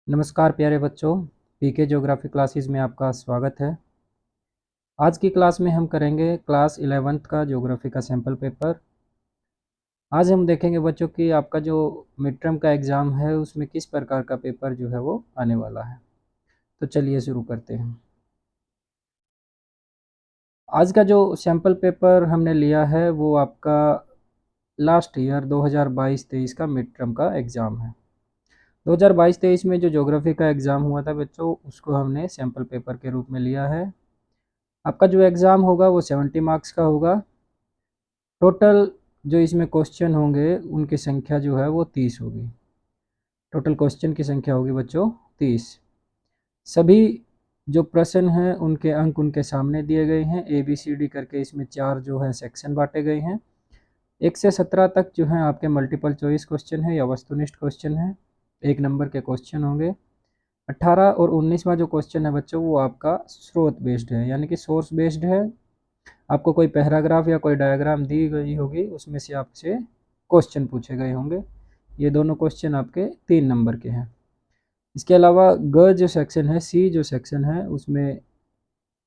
नमस्कार प्यारे बच्चों, पीके ज्योग्राफी क्लासेस में आपका स्वागत है। आज की क्लास में हम करेंगे क्लास 11th का ज्योग्राफी का सैम्पल पेपर। आज हम देखेंगे बच्चों कि आपका जो मिड टर्म का एग्ज़ाम है उसमें किस प्रकार का पेपर जो है वो आने वाला है। तो चलिए शुरू करते हैं। आज का जो सैम्पल पेपर हमने लिया है वो आपका लास्ट ईयर 2022-23 का मिड टर्म का एग्ज़ाम है। 2022-23 में जो ज्योग्राफी का एग्ज़ाम हुआ था बच्चों, उसको हमने सैम्पल पेपर के रूप में लिया है। आपका जो एग्ज़ाम होगा वो 70 मार्क्स का होगा। टोटल जो इसमें क्वेश्चन होंगे उनकी संख्या जो है वो 30 होगी। टोटल क्वेश्चन की संख्या होगी बच्चों 30। सभी जो प्रश्न हैं उनके अंक उनके सामने दिए गए हैं। ABCD करके इसमें 4 जो है सेक्शन बांटे गए हैं। 1 से 17 तक जो है आपके मल्टीपल चॉइस क्वेश्चन है या वस्तुनिष्ठ क्वेश्चन है, 1 नंबर के क्वेश्चन होंगे। 18 और 19वां जो क्वेश्चन है बच्चों वो आपका स्रोत बेस्ड है, यानी कि सोर्स बेस्ड है। आपको कोई पैराग्राफ या कोई डायग्राम दी गई होगी, उसमें से आपसे क्वेश्चन पूछे गए होंगे। ये दोनों क्वेश्चन आपके 3 नंबर के हैं। इसके अलावा ग जो सेक्शन है, सी जो सेक्शन है, उसमें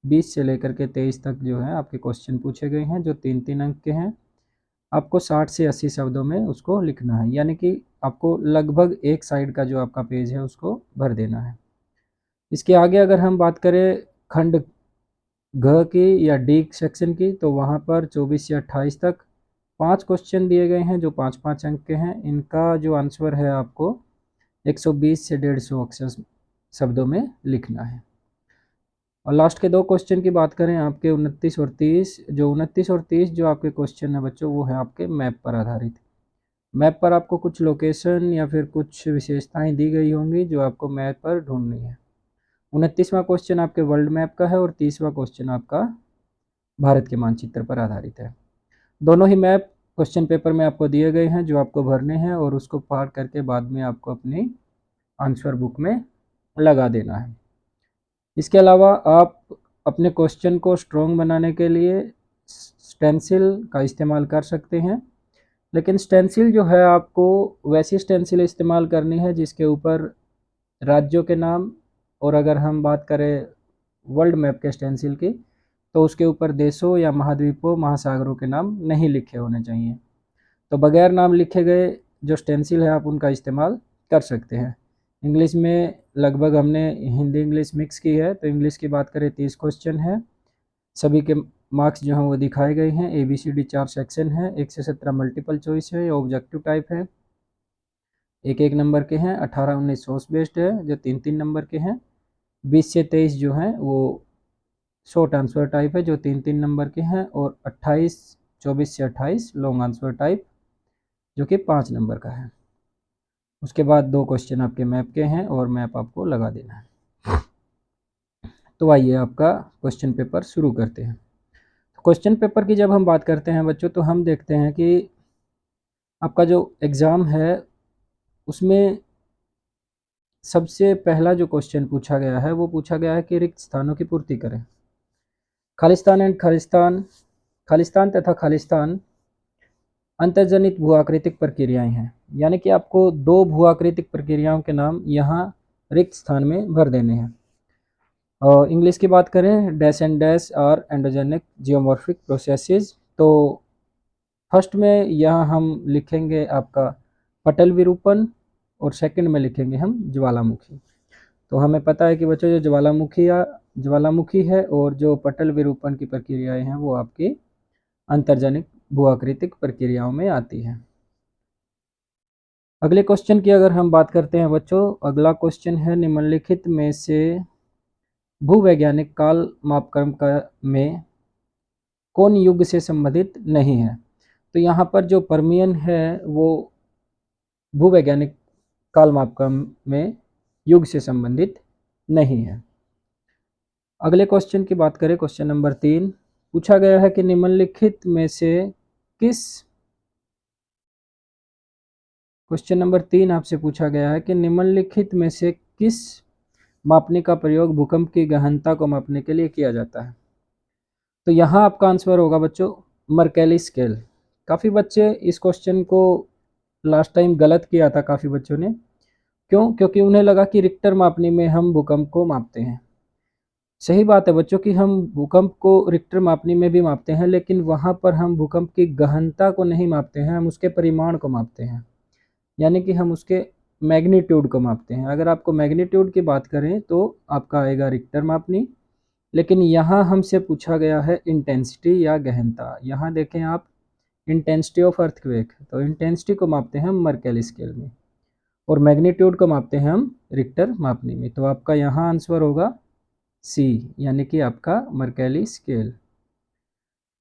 20 से लेकर के 23 तक जो है आपके क्वेश्चन पूछे गए हैं, जो 3-3 अंक के हैं। आपको 60 से 80 शब्दों में उसको लिखना है, यानी कि आपको लगभग एक साइड का जो आपका पेज है उसको भर देना है। इसके आगे अगर हम बात करें खंड घ की या डी सेक्शन की, तो वहाँ पर 24 से 28 तक 5 क्वेश्चन दिए गए हैं जो 5-5 अंक के हैं। इनका जो आंसर है आपको 120 से 150 अक्षर शब्दों में लिखना है। और लास्ट के 2 क्वेश्चन की बात करें आपके 29 और 30, जो 29 और 30 जो आपके क्वेश्चन है बच्चों वो है आपके मैप पर आधारित। मैप पर आपको कुछ लोकेशन या फिर कुछ विशेषताएं दी गई होंगी जो आपको मैप पर ढूंढनी है। 29वां क्वेश्चन आपके वर्ल्ड मैप का है और 30वां क्वेश्चन आपका भारत के मानचित्र पर आधारित है। दोनों ही मैप क्वेश्चन पेपर में आपको दिए गए हैं जो आपको भरने हैं और उसको पार करके बाद में आपको अपनी आंसर बुक में लगा देना है। इसके अलावा आप अपने क्वेश्चन को स्ट्रॉन्ग बनाने के लिए स्टेंसिल का इस्तेमाल कर सकते हैं, लेकिन स्टेंसिल जो है आपको वैसी स्टेंसिल इस्तेमाल करनी है जिसके ऊपर राज्यों के नाम, और अगर हम बात करें वर्ल्ड मैप के स्टेंसिल की तो उसके ऊपर देशों या महाद्वीपों महासागरों के नाम नहीं लिखे होने चाहिए। तो बगैर नाम लिखे गए जो स्टेंसिल है आप उनका इस्तेमाल कर सकते हैं। इंग्लिश में लगभग हमने हिंदी इंग्लिश मिक्स की है, तो इंग्लिश की बात करें 30 क्वेश्चन है। सभी के मार्क्स जो हैं वो दिखाए गए हैं। ABCD 4 सेक्शन है, 1 से 17 मल्टीपल चॉइस है या ऑब्जेक्टिव टाइप है, 1-1 नंबर के हैं। 18-19 सोर्स बेस्ड है जो 3-3 नंबर के हैं। 20 से 23 जो हैं वो शॉर्ट आंसर टाइप है जो 3-3 नंबर के हैं। और 24 से 28 लॉन्ग आंसर टाइप जो कि 5 नंबर का है। उसके बाद 2 क्वेश्चन आपके मैप के हैं और मैप आपको लगा देना है। तो आइए आपका क्वेश्चन पेपर शुरू करते हैं। क्वेश्चन पेपर की जब हम बात करते हैं बच्चों, तो हम देखते हैं कि आपका जो एग्ज़ाम है उसमें सबसे पहला जो क्वेश्चन पूछा गया है वो पूछा गया है कि रिक्त स्थानों की पूर्ति करें। खालिस्तान एंड खालिस्तान, खालिस्तान तथा खालिस्तान अंतर्जनित भू-आकृतिक प्रक्रियाएं हैं, यानी कि आपको 2 भू-आकृतिक प्रक्रियाओं के नाम यहाँ रिक्त स्थान में भर देने हैं। और इंग्लिश की बात करें, dash and dash are endogenic geomorphic processes. तो फर्स्ट में यहाँ हम लिखेंगे आपका पटल विरूपण और सेकंड में लिखेंगे हम ज्वालामुखी। तो हमें पता है कि बच्चों जो ज्वालामुखी है और जो पटल विरूपण की प्रक्रियाएं हैं वो आपकी अंतर्जनिक भू-आकृतिक प्रक्रियाओं में आती हैं। अगले क्वेश्चन की अगर हम बात करते हैं बच्चों, अगला क्वेश्चन है निम्नलिखित में से भूवैज्ञानिक काल मापक्रम का में कौन युग से संबंधित नहीं है। तो यहाँ पर जो पर्मियन है वो भूवैज्ञानिक काल मापक्रम में युग से संबंधित नहीं है। अगले क्वेश्चन की बात करें, क्वेश्चन नंबर 3 पूछा गया है कि निम्नलिखित में से किस क्वेश्चन नंबर 3 आपसे पूछा गया है कि निम्नलिखित में से किस मापने का प्रयोग भूकंप की गहनता को मापने के लिए किया जाता है। तो यहाँ आपका आंसर होगा बच्चों मर्केली स्केल। काफ़ी बच्चे इस क्वेश्चन को लास्ट टाइम गलत किया था काफ़ी बच्चों ने, क्यों? क्योंकि उन्हें लगा कि रिक्टर मापनी में हम भूकंप को मापते हैं। सही बात है बच्चों कि हम भूकंप को रिक्टर मापनी में भी मापते हैं, लेकिन वहाँ पर हम भूकंप की गहनता को नहीं मापते हैं, हम उसके परिमाण को मापते हैं, यानी कि हम उसके मैग्नीट्यूड को मापते हैं। अगर आपको मैग्नीट्यूड की बात करें तो आपका आएगा रिक्टर मापनी, लेकिन यहाँ हमसे पूछा गया है इंटेंसिटी या गहनता। यहाँ देखें आप, इंटेंसिटी ऑफ अर्थक्वेक, तो इंटेंसिटी को मापते हैं हम मर्केल स्केल में और मैग्नीट्यूड को मापते हैं हम रिक्टर मापनी में। तो आपका यहाँ आंसर होगा सी, यानी कि आपका मर्केली स्केल।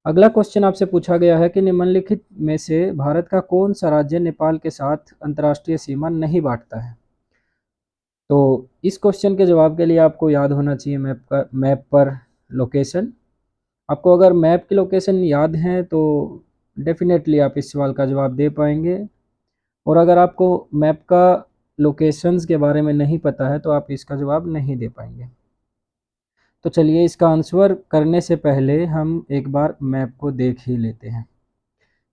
अगला क्वेश्चन आपसे पूछा गया है कि निम्नलिखित में से भारत का कौन सा राज्य नेपाल के साथ अंतर्राष्ट्रीय सीमा नहीं बांटता है। तो इस क्वेश्चन के जवाब के लिए आपको याद होना चाहिए मैप पर लोकेशन। आपको अगर मैप की लोकेशन याद है तो डेफिनेटली आप इस सवाल का जवाब दे पाएंगे, और अगर आपको मैप का लोकेशंस के बारे में नहीं पता है तो आप इसका जवाब नहीं दे पाएंगे। तो चलिए इसका आंसर करने से पहले हम एक बार मैप को देख ही लेते हैं।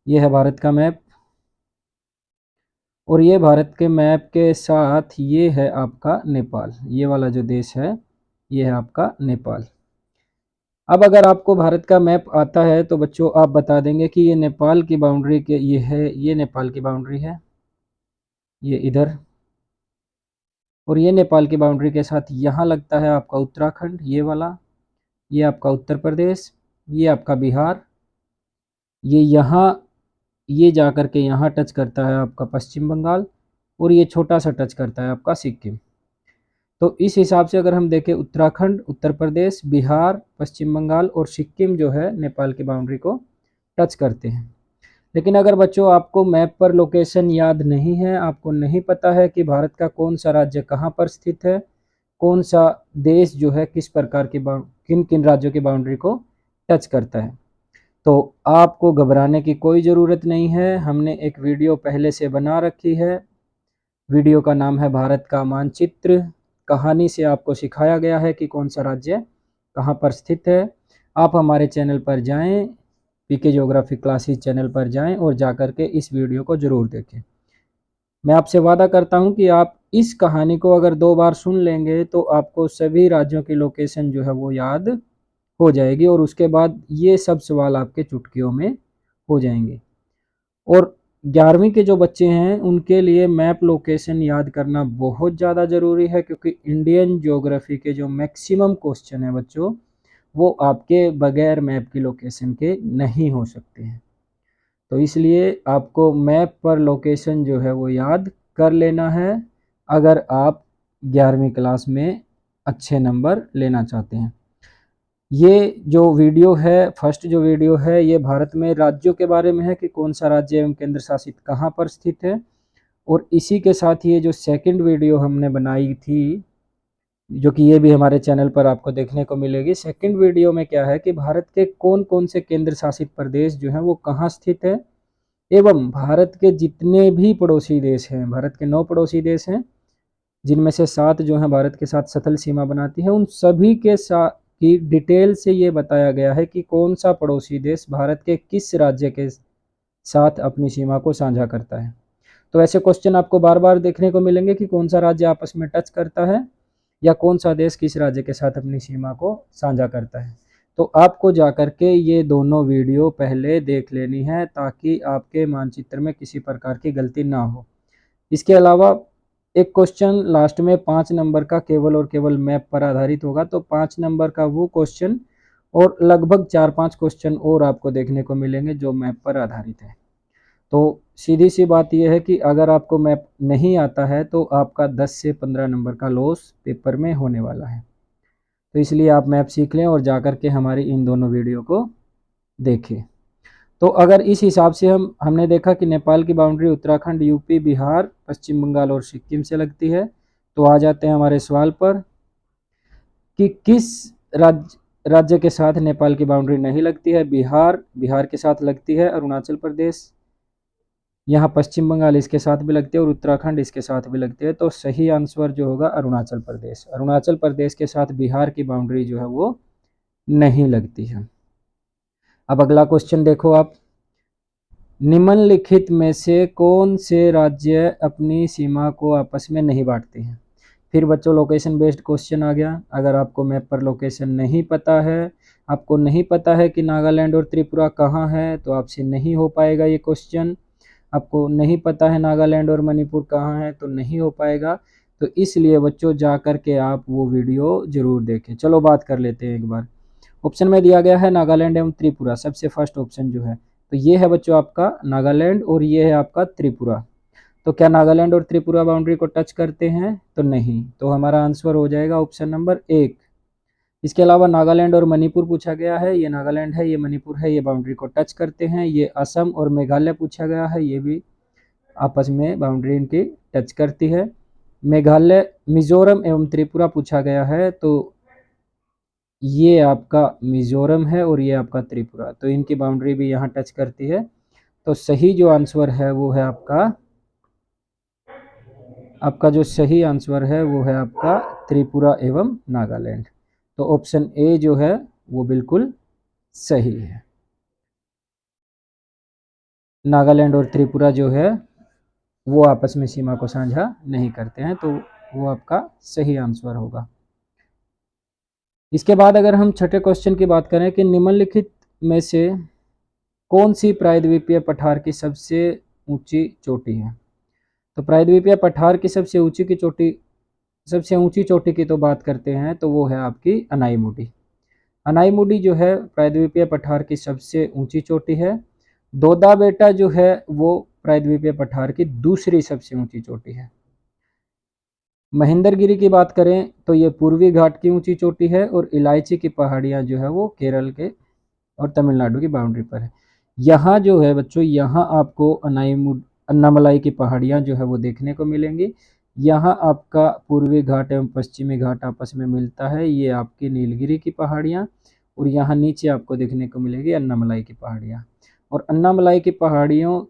ये है भारत का मैप, और ये भारत के मैप के साथ ये है आपका नेपाल। ये वाला जो देश है ये है आपका नेपाल। अब अगर आपको भारत का मैप आता है तो बच्चों आप बता देंगे कि ये नेपाल की बाउंड्री के ये है, ये नेपाल की बाउंड्री है, ये इधर, और ये नेपाल की बाउंड्री के साथ यहाँ लगता है आपका उत्तराखंड, ये वाला, ये आपका उत्तर प्रदेश, ये आपका बिहार, ये यहाँ, ये जा कर के यहाँ टच करता है आपका पश्चिम बंगाल, और ये छोटा सा टच करता है आपका सिक्किम। तो इस हिसाब से अगर हम देखें उत्तराखंड, उत्तर प्रदेश, बिहार, पश्चिम बंगाल और सिक्किम जो है नेपाल की बाउंड्री को टच करते हैं। लेकिन अगर बच्चों आपको मैप पर लोकेशन याद नहीं है, आपको नहीं पता है कि भारत का कौन सा राज्य कहाँ पर स्थित है, कौन सा देश जो है किस प्रकार की किन किन राज्यों की बाउंड्री को टच करता है, तो आपको घबराने की कोई ज़रूरत नहीं है। हमने एक वीडियो पहले से बना रखी है, वीडियो का नाम है भारत का मानचित्र। कहानी से आपको सिखाया गया है कि कौन सा राज्य कहाँ पर स्थित है। आप हमारे चैनल पर जाएं, पीके ज्योग्राफी क्लासेस चैनल पर जाएं और जाकर के इस वीडियो को ज़रूर देखें। मैं आपसे वादा करता हूं कि आप इस कहानी को अगर 2 बार सुन लेंगे तो आपको सभी राज्यों की लोकेशन जो है वो याद हो जाएगी, और उसके बाद ये सब सवाल आपके चुटकियों में हो जाएंगे। और 11वीं के जो बच्चे हैं उनके लिए मैप लोकेशन याद करना बहुत ज़्यादा ज़रूरी है, क्योंकि इंडियन ज्योग्राफी के जो मैक्सिमम क्वेश्चन है बच्चों वो आपके बगैर मैप की लोकेशन के नहीं हो सकते हैं। तो इसलिए आपको मैप पर लोकेशन जो है वो याद कर लेना है अगर आप 11वीं क्लास में अच्छे नंबर लेना चाहते हैं। ये जो वीडियो है, फर्स्ट जो वीडियो है, ये भारत में राज्यों के बारे में है कि कौन सा राज्य एवं केंद्र शासित कहाँ पर स्थित है। और इसी के साथ ये जो सेकंड वीडियो हमने बनाई थी, जो कि ये भी हमारे चैनल पर आपको देखने को मिलेगी। सेकंड वीडियो में क्या है कि भारत के कौन कौन से केंद्र शासित प्रदेश जो हैं वो कहाँ स्थित है, एवं भारत के जितने भी पड़ोसी देश हैं, भारत के 9 पड़ोसी देश हैं जिनमें से 7 जो हैं भारत के साथ सतल सीमा बनाती है, उन सभी के साथ की डिटेल से ये बताया गया है कि कौन सा पड़ोसी देश भारत के किस राज्य के साथ अपनी सीमा को साझा करता है। तो ऐसे क्वेश्चन आपको बार बार देखने को मिलेंगे कि कौन सा राज्य आपस में टच करता है या कौन सा देश किस राज्य के साथ अपनी सीमा को साझा करता है। तो आपको जाकर के ये दोनों वीडियो पहले देख लेनी है ताकि आपके मानचित्र में किसी प्रकार की गलती ना हो। इसके अलावा एक क्वेश्चन लास्ट में 5 नंबर का केवल और केवल मैप पर आधारित होगा, तो 5 नंबर का वो क्वेश्चन और लगभग 4-5 क्वेश्चन और आपको देखने को मिलेंगे जो मैप पर आधारित है। तो सीधी सी बात यह है कि अगर आपको मैप नहीं आता है तो आपका 10 से 15 नंबर का लॉस पेपर में होने वाला है। तो इसलिए आप मैप सीख लें और जाकर के हमारी इन दोनों वीडियो को देखें। तो अगर इस हिसाब से हमने देखा कि नेपाल की बाउंड्री उत्तराखंड, यूपी, बिहार, पश्चिम बंगाल और सिक्किम से लगती है, तो आ जाते हैं हमारे सवाल पर कि किस राज्य के साथ नेपाल की बाउंड्री नहीं लगती है। बिहार के साथ लगती है, अरुणाचल प्रदेश, यहाँ पश्चिम बंगाल इसके साथ भी लगती है और उत्तराखंड इसके साथ भी लगती है। तो सही आंसर जो होगा अरुणाचल प्रदेश। अरुणाचल प्रदेश के साथ बिहार की बाउंड्री जो है वो नहीं लगती है। अब अगला क्वेश्चन देखो आप, निम्नलिखित में से कौन से राज्य अपनी सीमा को आपस में नहीं बांटते हैं। फिर बच्चों लोकेशन बेस्ड क्वेश्चन आ गया। अगर आपको मैप पर लोकेशन नहीं पता है, आपको नहीं पता है कि नागालैंड और त्रिपुरा कहाँ है, तो आपसे नहीं हो पाएगा ये क्वेश्चन। आपको नहीं पता है नागालैंड और मणिपुर कहाँ है, तो नहीं हो पाएगा। तो इसलिए बच्चों जा कर के आप वो वीडियो जरूर देखें। चलो बात कर लेते हैं एक बार। ऑप्शन में दिया गया है नागालैंड एवं त्रिपुरा, सबसे फर्स्ट ऑप्शन जो है, तो ये है बच्चों आपका नागालैंड और ये है आपका त्रिपुरा। तो क्या नागालैंड और त्रिपुरा बाउंड्री को टच करते हैं, तो नहीं, तो हमारा आंसर हो जाएगा ऑप्शन नंबर 1। इसके अलावा नागालैंड और मणिपुर पूछा गया है, ये नागालैंड है, ये मणिपुर है, ये बाउंड्री को टच करते हैं। ये असम और मेघालय पूछा गया है, ये भी आपस में बाउंड्री इनकी टच करती है। मेघालय, मिजोरम एवं त्रिपुरा पूछा गया है, तो ये आपका मिजोरम है और ये आपका त्रिपुरा, तो इनकी बाउंड्री भी यहाँ टच करती है। तो सही जो आंसर है वो है आपका जो सही आंसर है वो है आपका त्रिपुरा एवं नागालैंड। तो ऑप्शन ए जो है वो बिल्कुल सही है। नागालैंड और त्रिपुरा जो है वो आपस में सीमा को साझा नहीं करते हैं, तो वो आपका सही आंसर होगा। इसके बाद अगर हम छठे क्वेश्चन की बात करें कि निम्नलिखित में से कौन सी प्रायद्वीपीय पठार की सबसे ऊंची चोटी है। तो प्रायद्वीपीय पठार की सबसे ऊंची चोटी की तो बात करते हैं, तो वो है आपकी अनाईमुडी। अनाईमुडी जो है प्रायद्वीपीय पठार की सबसे ऊंची चोटी है। दोदा बेटा जो है वो प्रायद्वीपीय पठार की दूसरी सबसे ऊंची चोटी है। महेंद्रगिरी की बात करें तो ये पूर्वी घाट की ऊंची चोटी है, और इलायची की पहाड़ियां जो है वो केरल के और तमिलनाडु की बाउंड्री पर है। यहाँ जो है बच्चों, यहाँ आपको अन्नामलाई की पहाड़ियाँ जो है वो देखने को मिलेंगी। यहाँ आपका पूर्वी घाट एवं पश्चिमी घाट आपस में मिलता है, ये आपकी नीलगिरी की पहाड़ियाँ, और यहाँ नीचे आपको देखने को मिलेगी अन्नामलाई की पहाड़ियाँ। और अन्नामलाई की पहाड़ियों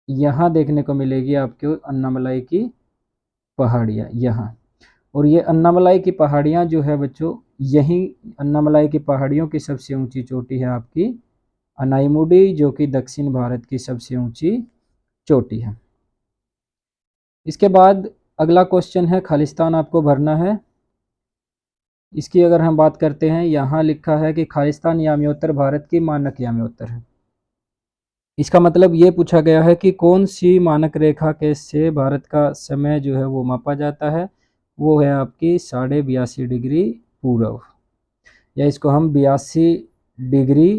यहाँ देखने को मिलेगी आपको अन्नामलाई की पहाड़ियाँ यहाँ। और ये अन्नामलाई की पहाड़ियाँ जो है बच्चों, यही अन्नामलाई की पहाड़ियों की सबसे ऊंची चोटी है आपकी अनाईमुडी, जो कि दक्षिण भारत की सबसे ऊंची चोटी है। इसके बाद अगला क्वेश्चन है, खालिस्तान आपको भरना है। इसकी अगर हम बात करते हैं, यहाँ लिखा है कि खालिस्तान यामियोत्तर भारत की मानक यामियोत्तर है। इसका मतलब ये पूछा गया है कि कौन सी मानक रेखा के से भारत का समय जो है वो मापा जाता है। वो है आपकी 82.5 डिग्री पूर्व, या इसको हम 82 डिग्री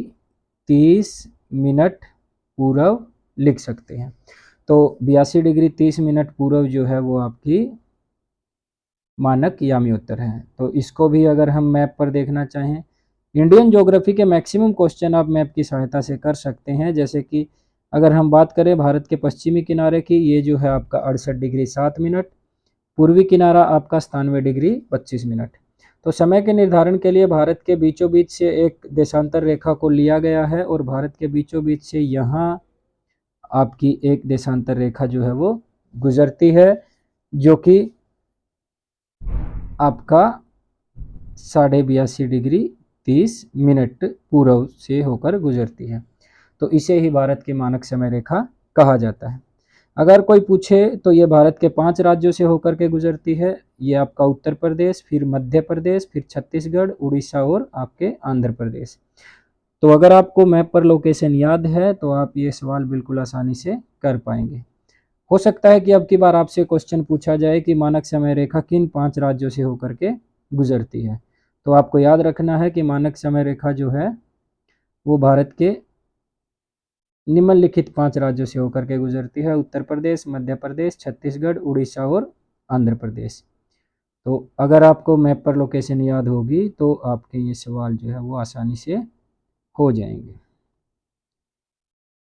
30 मिनट पूर्व लिख सकते हैं। तो 82 डिग्री 30 मिनट पूर्व जो है वो आपकी मानक यामियोत्तर है। तो इसको भी अगर हम मैप पर देखना चाहें, इंडियन ज्योग्राफी के मैक्सिमम क्वेश्चन आप मैप की सहायता से कर सकते हैं। जैसे कि अगर हम बात करें भारत के पश्चिमी किनारे की, ये जो है आपका 68 डिग्री 7 मिनट, पूर्वी किनारा आपका 97 डिग्री 25 मिनट। तो समय के निर्धारण के लिए भारत के बीचों बीच से एक देशांतर रेखा को लिया गया है, और भारत के बीचों बीच से यहाँ आपकी एक देशांतर रेखा जो है वो गुजरती है, जो कि आपका 82.5 डिग्री 30 मिनट पूर्व से होकर गुजरती है। तो इसे ही भारत की मानक समय रेखा कहा जाता है। अगर कोई पूछे तो ये भारत के 5 राज्यों से होकर के गुजरती है। ये आपका उत्तर प्रदेश, फिर मध्य प्रदेश, फिर छत्तीसगढ़, उड़ीसा और आपके आंध्र प्रदेश। तो अगर आपको मैप पर लोकेशन याद है तो आप ये सवाल बिल्कुल आसानी से कर पाएंगे। हो सकता है कि अब की बार आपसे क्वेश्चन पूछा जाए कि मानक समय रेखा किन 5 राज्यों से होकर के गुजरती है। तो आपको याद रखना है कि मानक समय रेखा जो है वो भारत के निम्नलिखित 5 राज्यों से होकर के गुजरती है: उत्तर प्रदेश, मध्य प्रदेश, छत्तीसगढ़, उड़ीसा और आंध्र प्रदेश। तो अगर आपको मैप पर लोकेशन याद होगी तो आपके ये सवाल जो है वो आसानी से हो जाएंगे।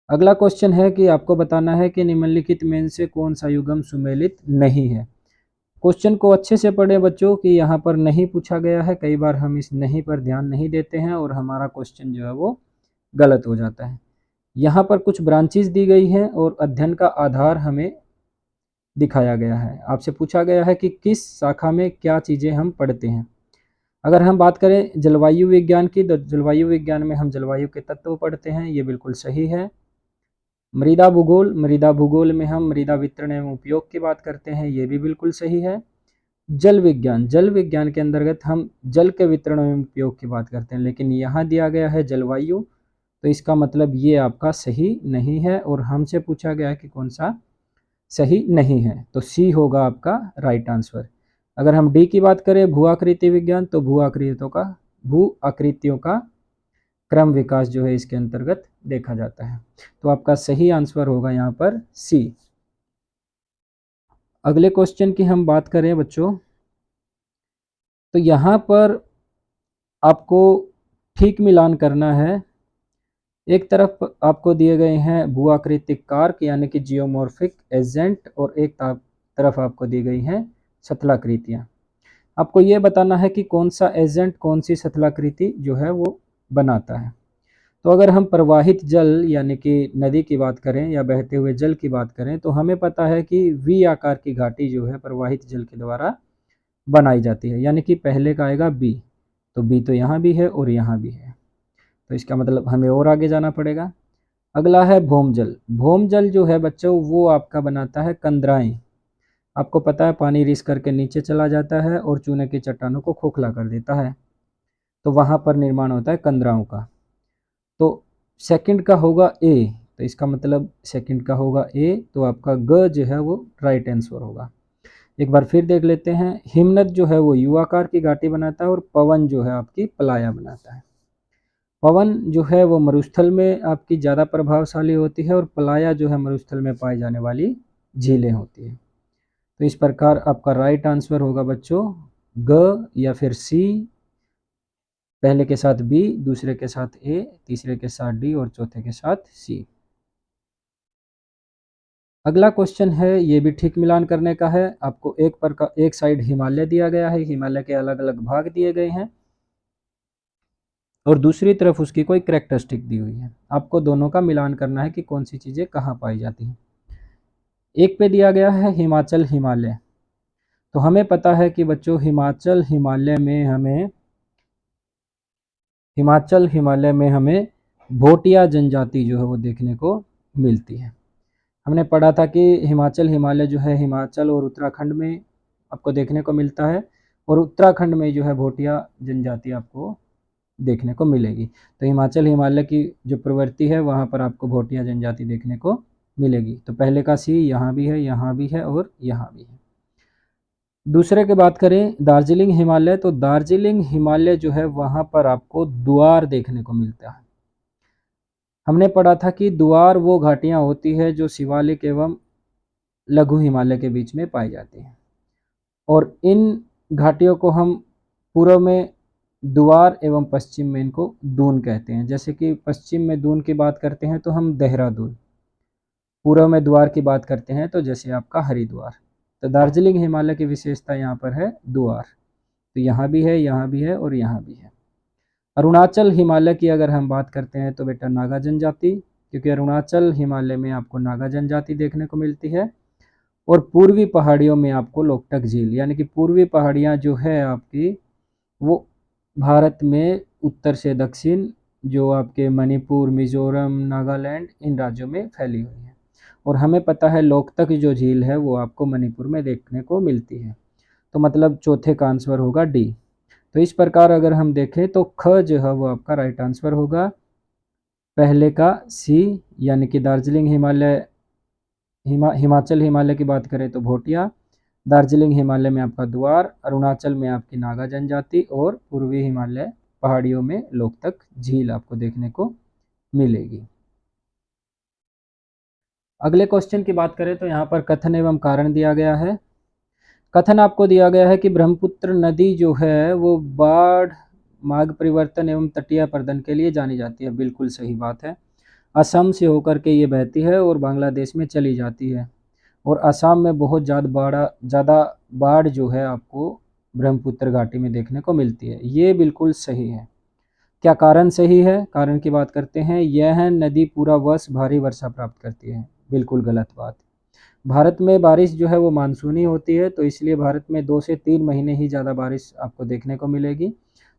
अगला क्वेश्चन है कि आपको बताना है कि निम्नलिखित में से कौन सा युग्म सुमेलित नहीं है। क्वेश्चन को अच्छे से पढ़ें बच्चों, कि यहाँ पर नहीं पूछा गया है। कई बार हम इस नहीं पर ध्यान नहीं देते हैं और हमारा क्वेश्चन जो है वो गलत हो जाता है। यहाँ पर कुछ ब्रांचेस दी गई हैं और अध्ययन का आधार हमें दिखाया गया है। आपसे पूछा गया है कि किस शाखा में क्या चीज़ें हम पढ़ते हैं। अगर हम बात करें जलवायु विज्ञान की, तो जलवायु विज्ञान में हम जलवायु के तत्व पढ़ते हैं, ये बिल्कुल सही है। मृदा भूगोल में हम मृदा वितरण एवं उपयोग की बात करते हैं, ये भी बिल्कुल सही है। जल विज्ञान के अंतर्गत हम जल के वितरण एवं उपयोग की बात करते हैं, लेकिन यहाँ दिया गया है जलवायु, तो इसका मतलब ये आपका सही नहीं है और हमसे पूछा गया है कि कौन सा सही नहीं है, तो सी होगा आपका राइट आंसर। अगर हम डी की बात करें भू आकृति विज्ञान, तो भू आकृतियों का क्रम विकास जो है इसके अंतर्गत देखा जाता है, तो आपका सही आंसर होगा यहाँ पर सी। अगले क्वेश्चन की हम बात करें बच्चों, तो यहाँ पर आपको ठीक मिलान करना है। एक तरफ आपको दिए गए हैं भू आकृतिक कारक यानी कि जियोमॉर्फिक एजेंट, और एक तरफ आपको दी गई हैं सतलाकृतियाँ। आपको ये बताना है कि कौन सा एजेंट कौन सी सतलाकृति जो है वो बनाता है। तो अगर हम प्रवाहित जल यानी कि नदी की बात करें या बहते हुए जल की बात करें, तो हमें पता है कि वी आकार की घाटी जो है प्रवाहित जल के द्वारा बनाई जाती है, यानी कि पहले का आएगा बी, तो बी तो यहाँ भी है और यहाँ भी है, तो इसका मतलब हमें और आगे जाना पड़ेगा। अगला है भौमजल। भौमजल जो है बच्चों वो आपका बनाता है कंदराएं। आपको पता है पानी रिस करके नीचे चला जाता है और चूने की चट्टानों को खोखला कर देता है, तो वहाँ पर निर्माण होता है कंदराओं का। तो सेकंड का होगा ए, तो इसका मतलब सेकंड का होगा ए, तो आपका ग जो है वो राइट आंसर होगा। एक बार फिर देख लेते हैं। हिमनद जो है वो यू आकार की घाटी बनाता है और पवन जो है आपकी पलाया बनाता है। पवन जो है वो मरुस्थल में आपकी ज़्यादा प्रभावशाली होती है और पलाया जो है मरुस्थल में पाई जाने वाली झीलें होती है। तो इस प्रकार आपका राइट आंसर होगा बच्चों ग या फिर सी, पहले के साथ बी, दूसरे के साथ ए, तीसरे के साथ डी और चौथे के साथ सी। अगला क्वेश्चन है, ये भी ठीक मिलान करने का है। आपको एक साइड हिमालय दिया गया है, हिमालय के अलग अलग भाग दिए गए हैं और दूसरी तरफ उसकी कोई कैरेक्टरिस्टिक दी हुई है। आपको दोनों का मिलान करना है कि कौन सी चीज़ें कहाँ पाई जाती हैं। एक पे दिया गया है हिमाचल हिमालय, तो हमें पता है कि बच्चों हिमाचल हिमालय में हमें भोटिया जनजाति जो है वो देखने को मिलती है। हमने पढ़ा था कि हिमाचल हिमालय जो है हिमाचल और उत्तराखंड में आपको देखने को मिलता है, और उत्तराखंड में जो है भोटिया जनजाति आपको देखने को मिलेगी। तो हिमाचल हिमालय की जो प्रवृत्ति है वहाँ पर आपको भोटिया जनजाति देखने को मिलेगी। तो पहले का सी यहाँ भी है, यहाँ भी है और यहाँ भी है। दूसरे की बात करें दार्जिलिंग हिमालय, तो दार्जिलिंग हिमालय जो है वहाँ पर आपको द्वार देखने को मिलता है। हमने पढ़ा था कि द्वार वो घाटियाँ होती है जो शिवालिक एवं लघु हिमालय के बीच में पाई जाती हैं, और इन घाटियों को हम पूर्व में द्वार एवं पश्चिम में इनको दून कहते हैं। जैसे कि पश्चिम में दून की बात करते हैं तो हम देहरादून, पूर्व में द्वार की बात करते हैं तो जैसे आपका हरिद्वार। तो दार्जिलिंग हिमालय की विशेषता यहाँ पर है द्वार, तो यहाँ भी है, यहाँ भी है और यहाँ भी है। अरुणाचल हिमालय की अगर हम बात करते हैं तो बेटा नागा जनजाति, क्योंकि अरुणाचल हिमालय में आपको नागा जनजाति देखने को मिलती है। और पूर्वी पहाड़ियों में आपको लोकटक झील, यानी कि पूर्वी पहाड़ियाँ जो है आपकी वो भारत में उत्तर से दक्षिण जो आपके मणिपुर, मिजोरम, नागालैंड इन राज्यों में फैली हुई है। और हमें पता है लोकतक जो झील है वो आपको मणिपुर में देखने को मिलती है, तो मतलब चौथे का आंसर होगा डी। तो इस प्रकार अगर हम देखें तो ख जो है वो आपका राइट आंसर होगा। पहले का सी यानी कि दार्जिलिंग हिमाचल हिमालय की बात करें तो भोटिया, दार्जिलिंग हिमालय में आपका द्वार, अरुणाचल में आपकी नागा जनजाति और पूर्वी हिमालय पहाड़ियों में लोकतक झील आपको देखने को मिलेगी। अगले क्वेश्चन की बात करें तो यहाँ पर कथन एवं कारण दिया गया है। कथन आपको दिया गया है कि ब्रह्मपुत्र नदी जो है वो बाढ़, मार्ग परिवर्तन एवं तटीय प्रबंधन के लिए जानी जाती है। बिल्कुल सही बात है। असम से होकर के ये बहती है और बांग्लादेश में चली जाती है, और असम में बहुत ज़्यादा बाढ़ जो है आपको ब्रह्मपुत्र घाटी में देखने को मिलती है। ये बिल्कुल सही है। क्या कारण सही है? कारण की बात करते हैं। यह नदी पूरा वर्ष भारी वर्षा प्राप्त करती है। बिल्कुल गलत बात। भारत में बारिश जो है वो मानसूनी होती है, तो इसलिए भारत में 2 से 3 महीने ही ज़्यादा बारिश आपको देखने को मिलेगी।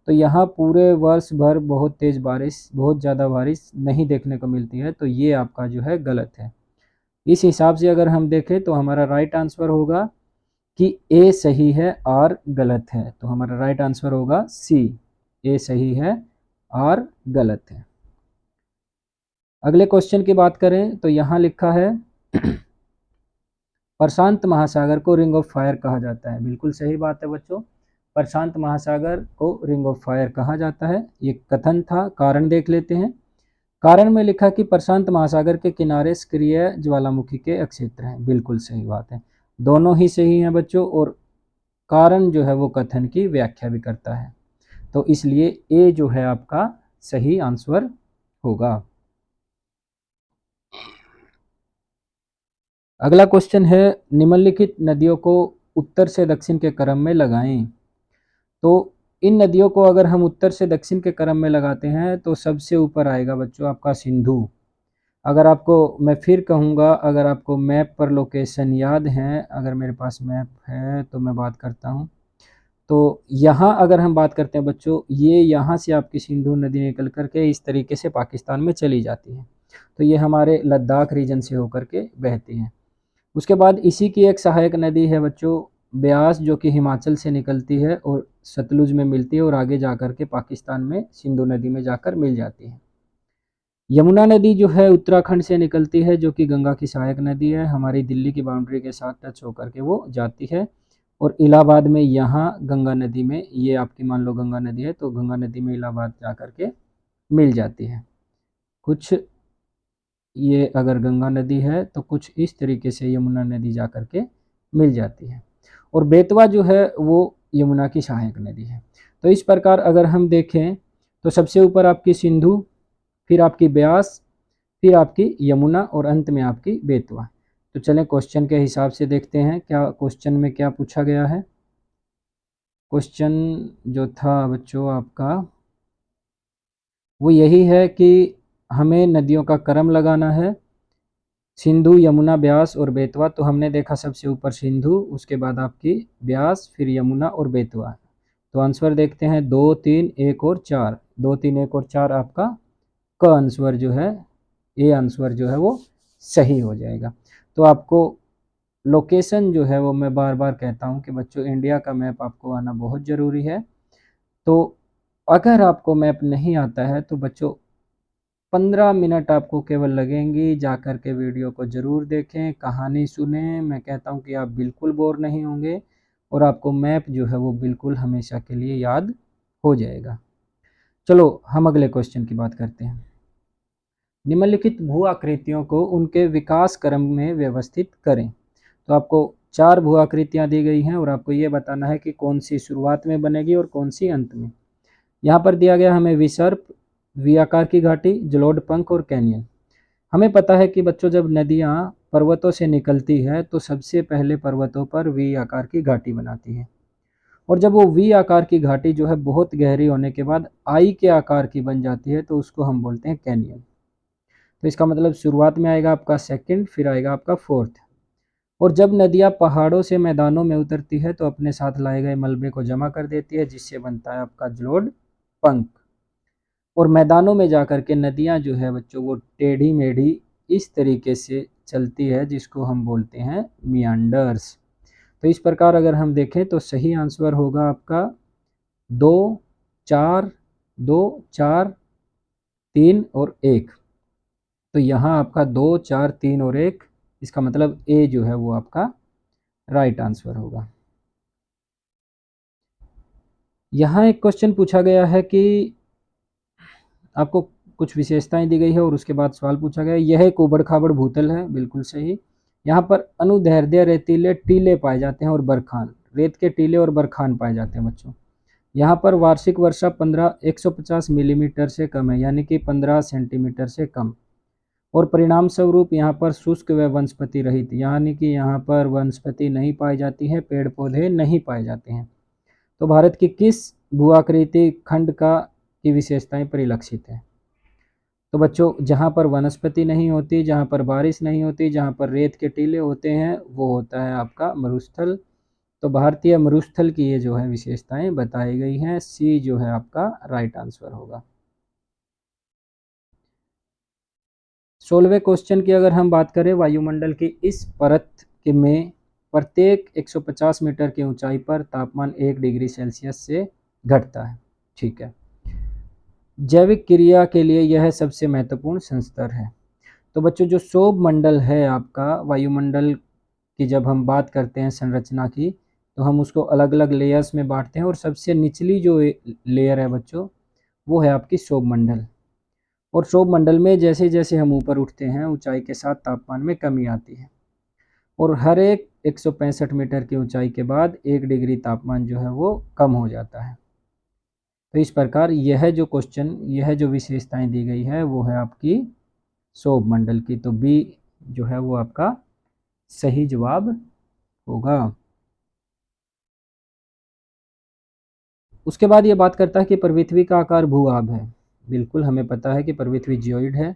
तो यहाँ पूरे वर्ष भर बहुत तेज़ बारिश, बहुत ज़्यादा बारिश नहीं देखने को मिलती है, तो ये आपका जो है गलत है। इस हिसाब से अगर हम देखें तो हमारा राइट आंसर होगा कि ए सही है और गलत है। तो हमारा राइट आंसर होगा सी, ए सही है और गलत है। अगले क्वेश्चन की बात करें तो यहाँ लिखा है प्रशांत महासागर को रिंग ऑफ फायर कहा जाता है। बिल्कुल सही बात है बच्चों, प्रशांत महासागर को रिंग ऑफ फायर कहा जाता है। ये कथन था, कारण देख लेते हैं। कारण में लिखा कि प्रशांत महासागर के किनारे सक्रिय ज्वालामुखी के अक्षेत्र हैं। बिल्कुल सही बात है, दोनों ही सही हैं बच्चों, और कारण जो है वो कथन की व्याख्या भी करता है, तो इसलिए ए जो है आपका सही आंसर होगा। अगला क्वेश्चन है, निम्नलिखित नदियों को उत्तर से दक्षिण के क्रम में लगाएं। तो इन नदियों को अगर हम उत्तर से दक्षिण के क्रम में लगाते हैं तो सबसे ऊपर आएगा बच्चों आपका सिंधु। अगर आपको मैं फिर कहूँगा, अगर आपको मैप पर लोकेशन याद है, अगर मेरे पास मैप है तो मैं बात करता हूँ, तो यहाँ अगर हम बात करते हैं बच्चों, ये यहाँ से आपकी सिंधु नदी निकल करके इस तरीके से पाकिस्तान में चली जाती है, तो ये हमारे लद्दाख रीजन से होकर के बहती है। उसके बाद इसी की एक सहायक नदी है बच्चों ब्यास, जो कि हिमाचल से निकलती है और सतलुज में मिलती है और आगे जाकर के पाकिस्तान में सिंधु नदी में जाकर मिल जाती है। यमुना नदी जो है उत्तराखंड से निकलती है, जो कि गंगा की सहायक नदी है, हमारी दिल्ली की बाउंड्री के साथ टच होकर के वो जाती है, और इलाहाबाद में यहाँ गंगा नदी में, ये आपकी मान लो गंगा नदी है, तो गंगा नदी में इलाहाबाद जा कर के मिल जाती है। कुछ ये अगर गंगा नदी है तो कुछ इस तरीके से यमुना नदी जा कर के मिल जाती है, और बेतवा जो है वो यमुना की सहायक नदी है। तो इस प्रकार अगर हम देखें तो सबसे ऊपर आपकी सिंधु, फिर आपकी ब्यास, फिर आपकी यमुना और अंत में आपकी बेतवा। तो चलें क्वेश्चन के हिसाब से देखते हैं क्या क्वेश्चन में क्या पूछा गया है। क्वेश्चन जो था बच्चों आपका वो यही है कि हमें नदियों का क्रम लगाना है, सिंधु, यमुना, ब्यास और बेतवा। तो हमने देखा सबसे ऊपर सिंधु, उसके बाद आपकी ब्यास, फिर यमुना और बेतवा। तो आंसर देखते हैं 2, 3, 1 और 4। 2, 3, 1 और 4 आपका क आंसर जो है, ए आंसर जो है वो सही हो जाएगा। तो आपको लोकेशन जो है वो मैं बार बार कहता हूँ कि बच्चों इंडिया का मैप आपको आना बहुत ज़रूरी है। तो अगर आपको मैप नहीं आता है तो बच्चों 15 मिनट आपको केवल लगेंगी, जाकर के वीडियो को ज़रूर देखें, कहानी सुनें। मैं कहता हूँ कि आप बिल्कुल बोर नहीं होंगे और आपको मैप जो है वो बिल्कुल हमेशा के लिए याद हो जाएगा। चलो हम अगले क्वेश्चन की बात करते हैं। निम्नलिखित भू आकृतियों को उनके विकास क्रम में व्यवस्थित करें। तो आपको 4 भू आकृतियाँ दी गई हैं और आपको ये बताना है कि कौन सी शुरुआत में बनेगी और कौन सी अंत में। यहाँ पर दिया गया हमें विसर्प, वी आकार की घाटी, जलोढ़ पंख और कैनियन। हमें पता है कि बच्चों जब नदियाँ पर्वतों से निकलती है तो सबसे पहले पर्वतों पर वी आकार की घाटी बनाती है, और जब वो वी आकार की घाटी जो है बहुत गहरी होने के बाद आई के आकार की बन जाती है तो उसको हम बोलते हैं कैनियन। तो इसका मतलब शुरुआत में आएगा आपका सेकंड, फिर आएगा आपका फोर्थ। और जब नदियाँ पहाड़ों से मैदानों में उतरती है तो अपने साथ लाए गए मलबे को जमा कर देती है, जिससे बनता है आपका जलोढ़ पंख। और मैदानों में जाकर के नदियाँ जो है बच्चों वो टेढ़ी मेढ़ी इस तरीके से चलती है, जिसको हम बोलते हैं मियांडर्स। तो इस प्रकार अगर हम देखें तो सही आंसर होगा आपका 2, 4, 2, 4, 3 और 1। तो यहाँ आपका 2, 4, 3 और 1, इसका मतलब ए जो है वो आपका राइट आंसर होगा। यहाँ एक क्वेश्चन पूछा गया है कि आपको कुछ विशेषताएं दी गई है और उसके बाद सवाल पूछा गया है। यह एक उबड़ खाबड़ भूतल है, बिल्कुल सही। यहाँ पर अनुदैर्ध्य रेतीले टीले पाए जाते हैं और बरखान, रेत के टीले और बरखान पाए जाते हैं बच्चों। यहाँ पर वार्षिक वर्षा 150 मिलीमीटर से कम है, यानी कि 15 सेंटीमीटर से कम। और परिणाम स्वरूप यहाँ पर शुष्क व वनस्पति रहित, यानी कि यहाँ पर वनस्पति नहीं पाई जाती है, पेड़ पौधे नहीं पाए जाते हैं। तो भारत की किस भू आकृति खंड का की विशेषताएं परिलक्षित है? तो बच्चों जहाँ पर वनस्पति नहीं होती, जहाँ पर बारिश नहीं होती, जहाँ पर रेत के टीले होते हैं, वो होता है आपका मरुस्थल। तो भारतीय मरुस्थल की ये जो है विशेषताएं बताई गई हैं। सी जो है आपका राइट आंसर होगा। 16वें क्वेश्चन की अगर हम बात करें, वायुमंडल की इस परत के में प्रत्येक 150 मीटर की ऊंचाई पर तापमान 1 डिग्री सेल्सियस से घटता है। ठीक है। जैविक क्रिया के लिए यह सबसे महत्वपूर्ण संस्तर है। तो बच्चों, जो शोभ मंडल है आपका वायुमंडल की, जब हम बात करते हैं संरचना की, तो हम उसको अलग अलग लेयर्स में बांटते हैं, और सबसे निचली जो लेयर है बच्चों, वो है आपकी शोभ मंडल। और शोभ मंडल में जैसे जैसे हम ऊपर उठते हैं, ऊंचाई के साथ तापमान में कमी आती है, और हर एक 165 मीटर की ऊंचाई के बाद 1 डिग्री तापमान जो है वो कम हो जाता है। तो इस प्रकार यह जो क्वेश्चन, यह जो विशेषताएं दी गई है, वो है आपकी शोभ मंडल की। तो बी जो है वो आपका सही जवाब होगा। उसके बाद ये बात करता है कि पृथ्वी का आकार भू-आब है। बिल्कुल हमें पता है कि पृथ्वी जियोइड है,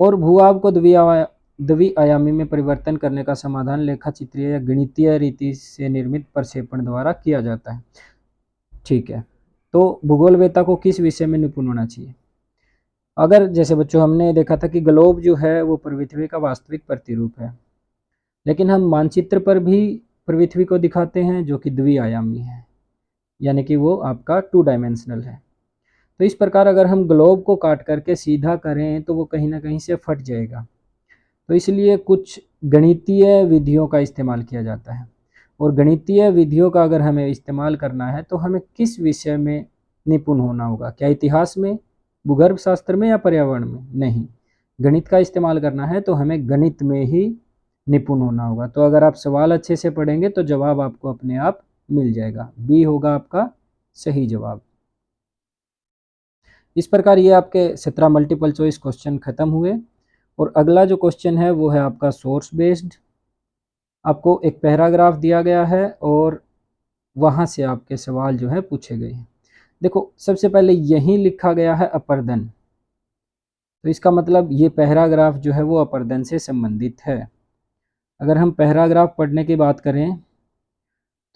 और भू-आब को द्विआयामी में परिवर्तन करने का समाधान लेखाचित्रीय या गणितीय रीति से निर्मित प्रक्षेपण द्वारा किया जाता है। ठीक है। तो भूगोलवेत्ता को किस विषय में निपुण होना चाहिए? अगर जैसे बच्चों हमने देखा था कि ग्लोब जो है वो पृथ्वी का वास्तविक प्रतिरूप है, लेकिन हम मानचित्र पर भी पृथ्वी को दिखाते हैं जो कि द्विआयामी है, यानी कि वो आपका 2 डायमेंशनल है। तो इस प्रकार अगर हम ग्लोब को काट करके सीधा करें तो वो कहीं ना कहीं से फट जाएगा। तो इसलिए कुछ गणितीय विधियों का इस्तेमाल किया जाता है, और गणितीय विधियों का अगर हमें इस्तेमाल करना है तो हमें किस विषय में निपुण होना होगा? क्या इतिहास में, भूगर्भ शास्त्र में, या पर्यावरण में? नहीं, गणित का इस्तेमाल करना है तो हमें गणित में ही निपुण होना होगा। तो अगर आप सवाल अच्छे से पढ़ेंगे तो जवाब आपको अपने आप मिल जाएगा। बी होगा आपका सही जवाब। इस प्रकार ये आपके 17 मल्टीपल चॉइस क्वेश्चन खत्म हुए, और अगला जो क्वेश्चन है वो है आपका सोर्स बेस्ड। आपको एक पैराग्राफ दिया गया है और वहाँ से आपके सवाल जो है पूछे गए हैं। देखो, सबसे पहले यहीं लिखा गया है अपर्दन, तो इसका मतलब ये पैराग्राफ जो है वो अपर्दन से संबंधित है। अगर हम पैराग्राफ पढ़ने की बात करें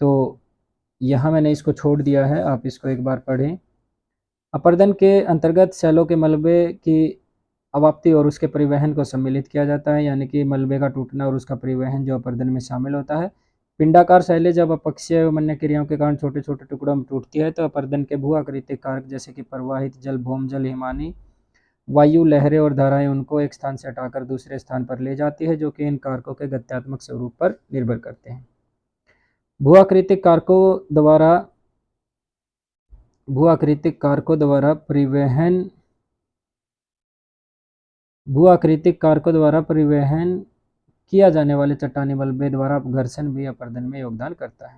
तो यहाँ मैंने इसको छोड़ दिया है, आप इसको एक बार पढ़ें। अपर्दन के अंतर्गत सैलों के मलबे की अवाप्ति और उसके परिवहन को सम्मिलित किया जाता है, यानी कि मलबे का टूटना और उसका परिवहन जो अपर्दन में शामिल होता है। पिंडाकार शैलें जब अपक्षीय एवं अन्य क्रियाओं के कारण छोटे छोटे टुकड़ों में टूटती है तो अपर्दन के भू आकृतिक कारक जैसे कि प्रवाहित जल, भौमजल, हिमानी वायु, लहरें और धाराएं उनको एक स्थान से हटाकर दूसरे स्थान पर ले जाती है, जो कि इन कारकों के गत्यात्मक स्वरूप पर निर्भर करते हैं। भू आकृतिक कारकों द्वारा परिवहन भू आकृतिक कारकों द्वारा परिवहन किया जाने वाले चट्टानी मलबे द्वारा घर्षण भी अपर्दन में योगदान करता है।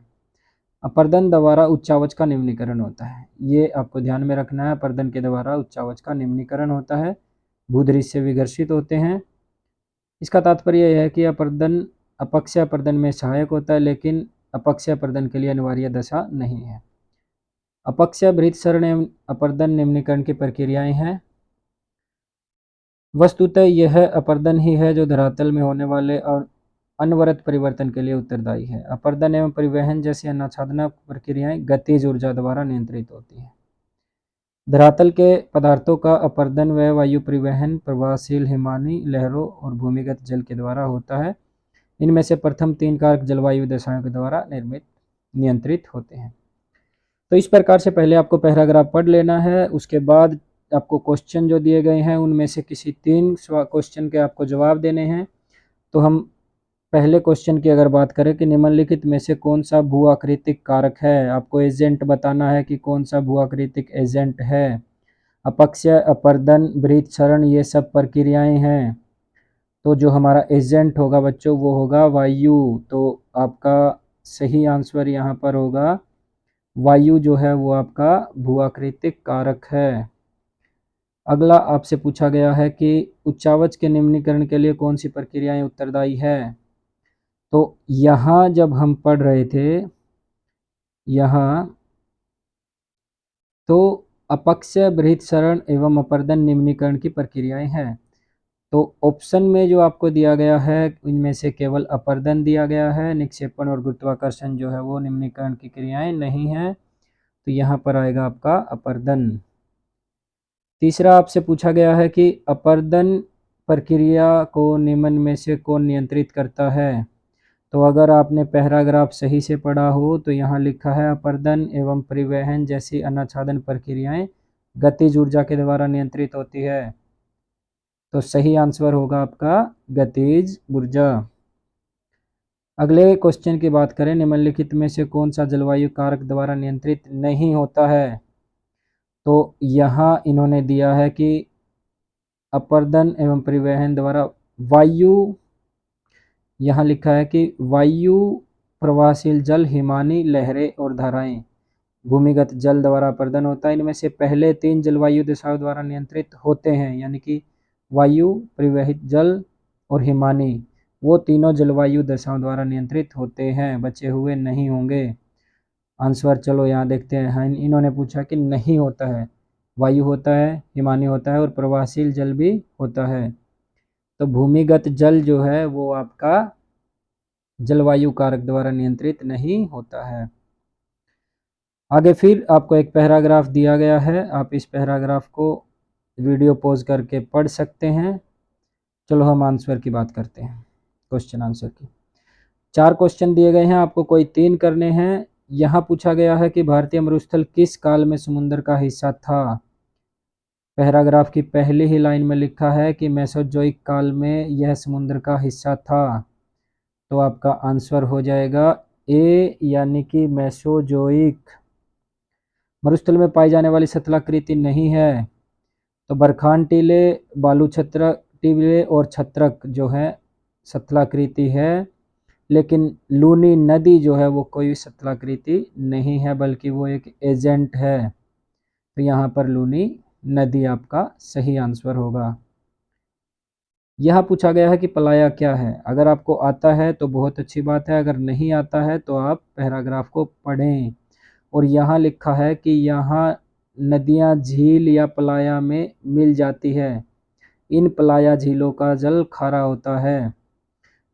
अपर्दन द्वारा उच्चावच का निम्नीकरण होता है, ये आपको ध्यान में रखना है। अपर्दन के द्वारा उच्चावच का निम्नीकरण होता है, भूदृश्य विघर्षित होते हैं। इसका तात्पर्य यह है कि अपर्दन अपक्षय अपर्दन में सहायक होता है, लेकिन अपक्षय अपर्दन के लिए अनिवार्य दशा नहीं है। अपक्षय बृहत्सरण एवं अपर्दन निम्नीकरण की प्रक्रियाएं हैं। वस्तुतः यह अपर्दन ही है जो धरातल में होने वाले और अनवरत परिवर्तन के लिए उत्तरदायी है। अपर्दन एवं परिवहन जैसी अनाच्छादन प्रक्रियाएं गतिज ऊर्जा द्वारा नियंत्रित होती हैं। धरातल के पदार्थों का अपर्दन व वायु परिवहन प्रवाहशील हिमानी लहरों और भूमिगत जल के द्वारा होता है। इनमें से प्रथम 3 कारक जलवायु दशाओं के द्वारा नियंत्रित होते हैं। तो इस प्रकार से पहले आपको पैराग्राफ पढ़ लेना है, उसके बाद आपको क्वेश्चन जो दिए गए हैं उनमें से किसी 3 क्वेश्चन के आपको जवाब देने हैं। तो हम पहले क्वेश्चन की अगर बात करें कि निम्नलिखित में से कौन सा भू आकृतिक कारक है, आपको एजेंट बताना है कि कौन सा भू आकृतिक एजेंट है। अपक्षय, अपर्दन, बृहत्सरण, ये सब प्रक्रियाएं हैं। तो जो हमारा एजेंट होगा बच्चों वो होगा वायु। तो आपका सही आंसर यहाँ पर होगा वायु, जो है वो आपका भू आकृतिक कारक है। अगला आपसे पूछा गया है कि उच्चावच के निम्नीकरण के लिए कौन सी प्रक्रियाएं उत्तरदायी है। तो यहाँ जब हम पढ़ रहे थे, यहाँ तो अपक्षय, बृहत्सरण एवं अपर्दन निम्नीकरण की प्रक्रियाएं हैं। तो ऑप्शन में जो आपको दिया गया है इनमें से केवल अपर्दन दिया गया है, निक्षेपण और गुरुत्वाकर्षण जो है वो निम्नीकरण की क्रियाएं नहीं हैं, तो यहाँ पर आएगा आपका अपर्दन। तीसरा आपसे पूछा गया है कि अपर्दन प्रक्रिया को निम्न में से कौन नियंत्रित करता है। तो अगर आपने पैराग्राफ सही से पढ़ा हो तो यहाँ लिखा है अपर्दन एवं परिवहन जैसी अनाच्छादन प्रक्रियाएं गतिज ऊर्जा के द्वारा नियंत्रित होती है। तो सही आंसर होगा आपका गतिज ऊर्जा। अगले क्वेश्चन की बात करें, निम्नलिखित में से कौन सा जलवायु कारक द्वारा नियंत्रित नहीं होता है। तो यहाँ इन्होंने दिया है कि अपर्दन एवं परिवहन द्वारा वायु, यहाँ लिखा है कि वायु, प्रवाहशील जल, हिमानी लहरें और धाराएं, भूमिगत जल द्वारा अपर्दन होता है। इनमें से पहले 3 जलवायु दिशाओं द्वारा नियंत्रित होते हैं, यानी कि वायु, परिवहित जल और हिमानी, वो तीनों जलवायु दशाओं द्वारा नियंत्रित होते हैं, बचे हुए नहीं होंगे। आंसर चलो यहाँ देखते हैं। हाँ, इन्होंने पूछा कि नहीं होता है, वायु होता है, हिमानी होता है और प्रवाहशील जल भी होता है। तो भूमिगत जल जो है वो आपका जलवायु कारक द्वारा नियंत्रित नहीं होता है। आगे फिर आपको एक पैराग्राफ दिया गया है, आप इस पैराग्राफ को वीडियो पॉज करके पढ़ सकते हैं। चलो हम आंसर की बात करते हैं, क्वेश्चन आंसर की। 4 क्वेश्चन दिए गए हैं, आपको कोई 3 करने हैं। यहाँ पूछा गया है कि भारतीय मरुस्थल किस काल में समुद्र का हिस्सा था। पैराग्राफ की पहली ही लाइन में लिखा है कि मेसोजोइक काल में यह समुद्र का हिस्सा था। तो आपका आंसर हो जाएगा ए, यानी कि मेसोजोइक। मरुस्थल में पाई जाने वाली सतलाकृति नहीं है, तो बरखान टीले, बालू छत्र टीले और छत्रक जो है सतलाकृति है, लेकिन लूनी नदी जो है वो कोई सतलाकृति नहीं है, बल्कि वो एक एजेंट है। तो यहाँ पर लूनी नदी आपका सही आंसर होगा। यह पूछा गया है कि पलाया क्या है। अगर आपको आता है तो बहुत अच्छी बात है, अगर नहीं आता है तो आप पैराग्राफ को पढ़ें। और यहाँ लिखा है कि यहाँ नदियाँ झील या पलाया में मिल जाती है, इन पलाया झीलों का जल खारा होता है।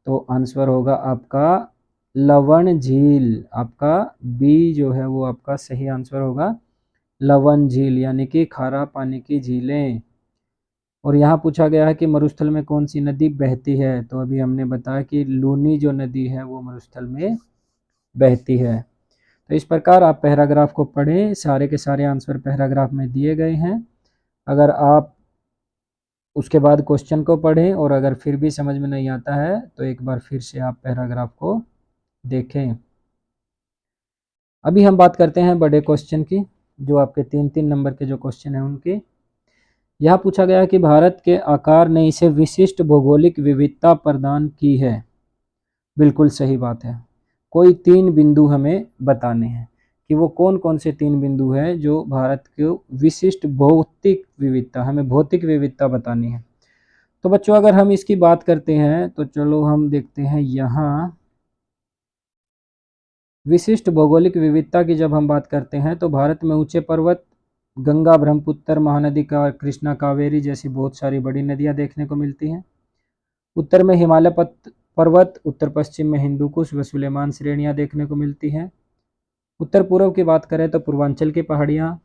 तो आंसर होगा आपका लवण झील, आपका बी जो है वो आपका सही आंसर होगा, लवण झील, यानी कि खारा पानी की झीलें। और यहाँ पूछा गया है कि मरुस्थल में कौन सी नदी बहती है। तो अभी हमने बताया कि लूनी जो नदी है वो मरुस्थल में बहती है। तो इस प्रकार आप पैराग्राफ को पढ़ें, सारे के सारे आंसर पैराग्राफ में दिए गए हैं। अगर आप उसके बाद क्वेश्चन को पढ़ें और अगर फिर भी समझ में नहीं आता है तो एक बार फिर से आप पैराग्राफ को देखें। अभी हम बात करते हैं बड़े क्वेश्चन की, जो आपके 3-3 नंबर के जो क्वेश्चन हैं उनकी। यह पूछा गया कि भारत के आकार ने इसे विशिष्ट भौगोलिक विविधता प्रदान की है। बिल्कुल सही बात है। कोई 3 बिंदु हमें बताने हैं कि वो कौन कौन से 3 बिंदु हैं जो भारत को विशिष्ट भौतिक विविधता, हमें भौतिक विविधता बतानी है। तो बच्चों अगर हम इसकी बात करते हैं तो चलो हम देखते हैं, यहाँ विशिष्ट भौगोलिक विविधता की जब हम बात करते हैं तो भारत में ऊंचे पर्वत, गंगा, ब्रह्मपुत्र, महानदी का, कृष्णा, कावेरी जैसी बहुत सारी बड़ी नदियां देखने को मिलती हैं। उत्तर में हिमालय पर्वत, उत्तर पश्चिम में हिंदू कुश व सुलेमान श्रेणियां देखने को मिलती हैं। उत्तर पूर्व की बात करें तो पूर्वांचल की पहाड़ियाँ।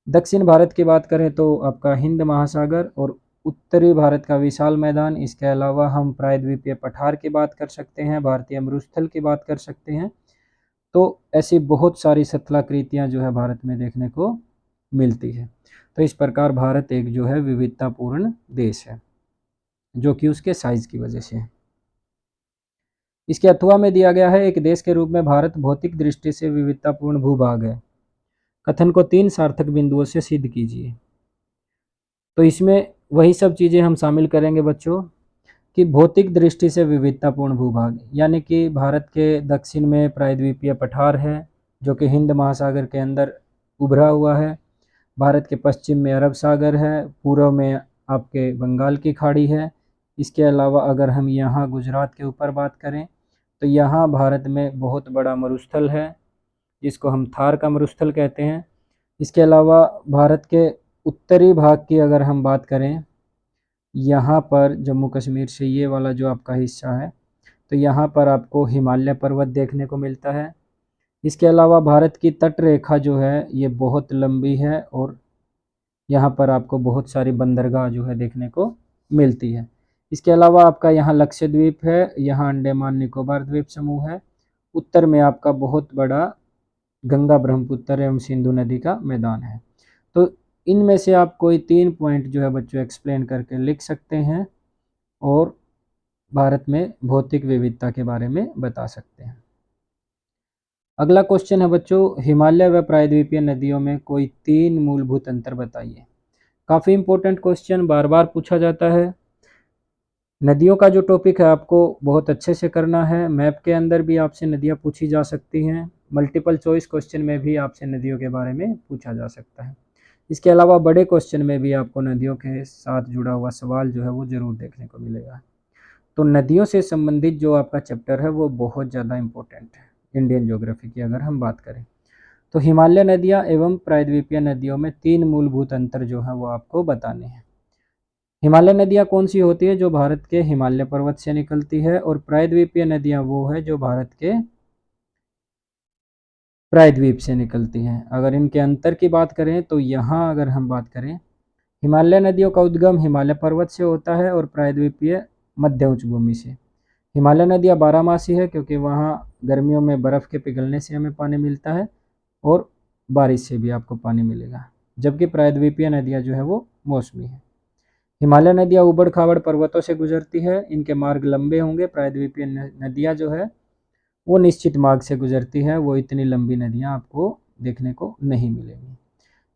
दक्षिण भारत की बात करें तो आपका हिंद महासागर और उत्तरी भारत का विशाल मैदान। इसके अलावा हम प्रायद्वीपीय पठार की बात कर सकते हैं, भारतीय मरुस्थल की बात कर सकते हैं। तो ऐसी बहुत सारी सतलाकृतियाँ जो है भारत में देखने को मिलती है। तो इस प्रकार भारत एक जो है विविधतापूर्ण देश है, जो कि उसके साइज की वजह से है। इसके अथवा में दिया गया है, एक देश के रूप में भारत भौतिक दृष्टि से विविधतापूर्ण भूभाग है। कथन को 3 सार्थक बिंदुओं से सिद्ध कीजिए। तो इसमें वही सब चीज़ें हम शामिल करेंगे बच्चों कि भौतिक दृष्टि से विविधतापूर्ण भूभाग, यानी कि भारत के दक्षिण में प्रायद्वीपीय पठार है जो कि हिंद महासागर के अंदर उभरा हुआ है। भारत के पश्चिम में अरब सागर है, पूर्व में आपके बंगाल की खाड़ी है। इसके अलावा अगर हम यहाँ गुजरात के ऊपर बात करें तो यहाँ भारत में बहुत बड़ा मरुस्थल है जिसको हम थार का मरुस्थल कहते हैं। इसके अलावा भारत के उत्तरी भाग की अगर हम बात करें यहाँ पर जम्मू कश्मीर से ये वाला जो आपका हिस्सा है, तो यहाँ पर आपको हिमालय पर्वत देखने को मिलता है। इसके अलावा भारत की तट रेखा जो है ये बहुत लंबी है और यहाँ पर आपको बहुत सारी बंदरगाह जो है देखने को मिलती है। इसके अलावा आपका यहाँ लक्षद्वीप है, यहाँ अंडमान निकोबार द्वीप समूह है। उत्तर में आपका बहुत बड़ा गंगा ब्रह्मपुत्र एवं सिंधु नदी का मैदान है। तो इनमें से आप कोई 3 पॉइंट जो है बच्चों एक्सप्लेन करके लिख सकते हैं और भारत में भौतिक विविधता के बारे में बता सकते हैं। अगला क्वेश्चन है बच्चों, हिमालय व प्रायद्वीपीय नदियों में कोई 3 मूलभूत अंतर बताइए। काफ़ी इंपॉर्टेंट क्वेश्चन बार बार पूछा जाता है। नदियों का जो टॉपिक है आपको बहुत अच्छे से करना है। मैप के अंदर भी आपसे नदियाँ पूछी जा सकती हैं, मल्टीपल चॉइस क्वेश्चन में भी आपसे नदियों के बारे में पूछा जा सकता है। इसके अलावा बड़े क्वेश्चन में भी आपको नदियों के साथ जुड़ा हुआ सवाल जो है वो ज़रूर देखने को मिलेगा। तो नदियों से संबंधित जो आपका चैप्टर है वो बहुत ज़्यादा इम्पोर्टेंट है इंडियन ज्योग्राफी की अगर हम बात करें। तो हिमालय नदियाँ एवं प्रायद्वीपीय नदियों में 3 मूलभूत अंतर जो है वो आपको बताने हैं। हिमालय नदियाँ कौन सी होती है? जो भारत के हिमालय पर्वत से निकलती है। और प्रायद्वीपीय नदियाँ वो है जो भारत के प्रायद्वीप से निकलती हैं। अगर इनके अंतर की बात करें तो यहाँ अगर हम बात करें, हिमालय नदियों का उद्गम हिमालय पर्वत से होता है और प्रायद्वीपीय मध्य उच्च भूमि से। हिमालय नदियाँ बारहमासी है क्योंकि वहाँ गर्मियों में बर्फ़ के पिघलने से हमें पानी मिलता है और बारिश से भी आपको पानी मिलेगा, जबकि प्रायद्वीपीय नदियाँ जो है वो मौसमी है। हिमालय नदियाँ उबड़ खाबड़ पर्वतों से गुजरती है, इनके मार्ग लंबे होंगे। प्रायद्वीपीय नदियाँ जो है वो निश्चित मार्ग से गुजरती है, वो इतनी लंबी नदियाँ आपको देखने को नहीं मिलेंगी।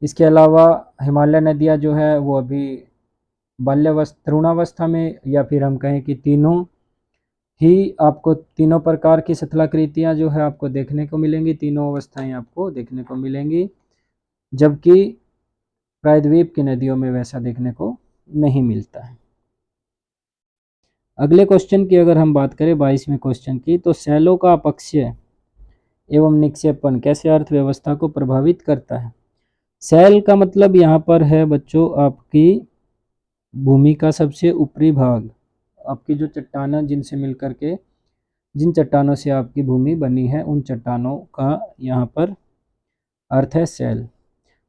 इसके अलावा हिमालय नदियाँ जो है वो अभी तरुणावस्था में, या फिर हम कहें कि तीनों ही आपको तीनों प्रकार की शिथिलाकृतियाँ जो है आपको देखने को मिलेंगी, तीनों अवस्थाएं आपको देखने को मिलेंगी, जबकि प्रायद्वीप की नदियों में वैसा देखने को नहीं मिलता है। अगले क्वेश्चन की अगर हम बात करें 22वें क्वेश्चन की, तो सैलों का अपक्षय एवं निक्षेपण कैसे अर्थव्यवस्था को प्रभावित करता है। सैल का मतलब यहाँ पर है बच्चों आपकी भूमि का सबसे ऊपरी भाग, आपकी जो चट्टानें जिनसे मिलकर के जिन चट्टानों से आपकी भूमि बनी है उन चट्टानों का यहाँ पर अर्थ है सैल।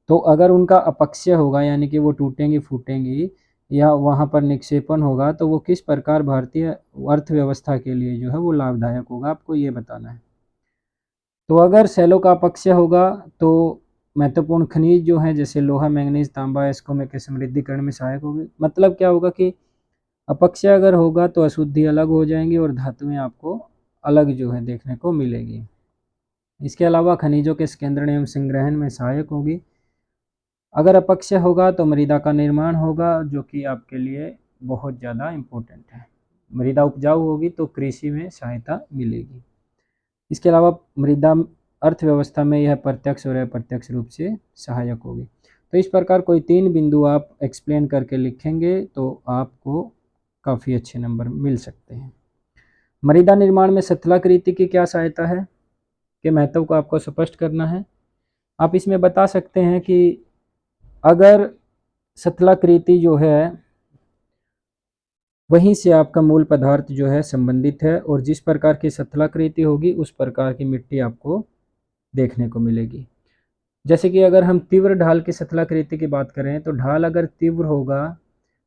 तो अगर उनका अपक्षय होगा यानी कि वो टूटेंगी फूटेंगी या वहाँ पर निक्षेपण होगा तो वो किस प्रकार भारतीय अर्थव्यवस्था के लिए जो है वो लाभदायक होगा, आपको ये बताना है। तो अगर सैलों का अपक्षय होगा तो महत्वपूर्ण खनिज जो हैं जैसे लोहा, मैंगनीज, तांबा, इसको में के समृद्धिकरण में सहायक होगी। मतलब क्या होगा कि अपक्षय अगर होगा तो अशुद्धि अलग हो जाएंगी और धातुएं आपको अलग जो है देखने को मिलेगी। इसके अलावा खनिजों के स्केंद्रण एवं संग्रहण में सहायक होगी। अगर अपक्षय होगा तो मृदा का निर्माण होगा, जो कि आपके लिए बहुत ज़्यादा इम्पोर्टेंट है। मृदा उपजाऊ होगी तो कृषि में सहायता मिलेगी। इसके अलावा मृदा अर्थव्यवस्था में यह प्रत्यक्ष और अप्रत्यक्ष रूप से सहायक होगी। तो इस प्रकार कोई 3 बिंदु आप एक्सप्लेन करके लिखेंगे तो आपको काफ़ी अच्छे नंबर मिल सकते हैं। मृदा निर्माण में शिथिलाकृति की क्या सहायता है के महत्व को आपको स्पष्ट करना है। आप इसमें बता सकते हैं कि अगर शिथिलाकृति जो है वहीं से आपका मूल पदार्थ जो है संबंधित है और जिस प्रकार की शिथिलाकृति होगी उस प्रकार की मिट्टी आपको देखने को मिलेगी। जैसे कि अगर हम तीव्र ढाल की शिथिलाकृति की बात करें तो ढाल अगर तीव्र होगा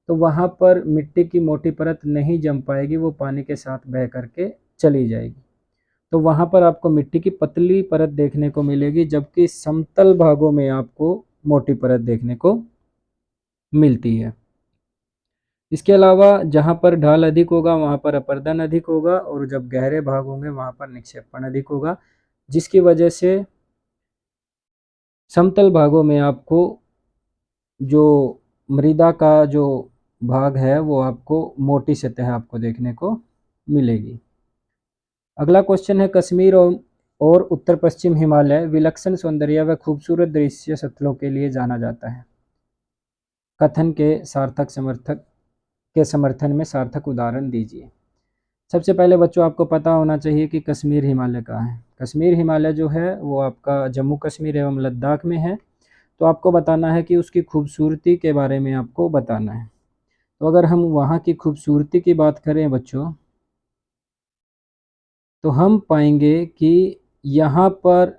तो वहाँ पर मिट्टी की मोटी परत नहीं जम पाएगी, वो पानी के साथ बह करके चली जाएगी। तो वहाँ पर आपको मिट्टी की पतली परत देखने को मिलेगी, जबकि समतल भागों में आपको मोटी परत देखने को मिलती है। इसके अलावा जहाँ पर ढाल अधिक होगा वहाँ पर अपरदन अधिक होगा और जब गहरे भाग होंगे वहाँ पर निक्षेपण अधिक होगा, जिसकी वजह से समतल भागों में आपको जो मृदा का जो भाग है वो आपको मोटी सतह आपको देखने को मिलेगी। अगला क्वेश्चन है, कश्मीर और उत्तर पश्चिम हिमालय विलक्षण सौंदर्य व खूबसूरत दृश्य स्थलों के लिए जाना जाता है। कथन के सार्थक समर्थक के समर्थन में सार्थक उदाहरण दीजिए। सबसे पहले बच्चों आपको पता होना चाहिए कि कश्मीर हिमालय कहाँ है। कश्मीर हिमालय जो है वो आपका जम्मू कश्मीर एवं लद्दाख में है। तो आपको बताना है कि उसकी खूबसूरती के बारे में आपको बताना है। तो अगर हम वहाँ की खूबसूरती की बात करें बच्चों, तो हम पाएंगे कि यहाँ पर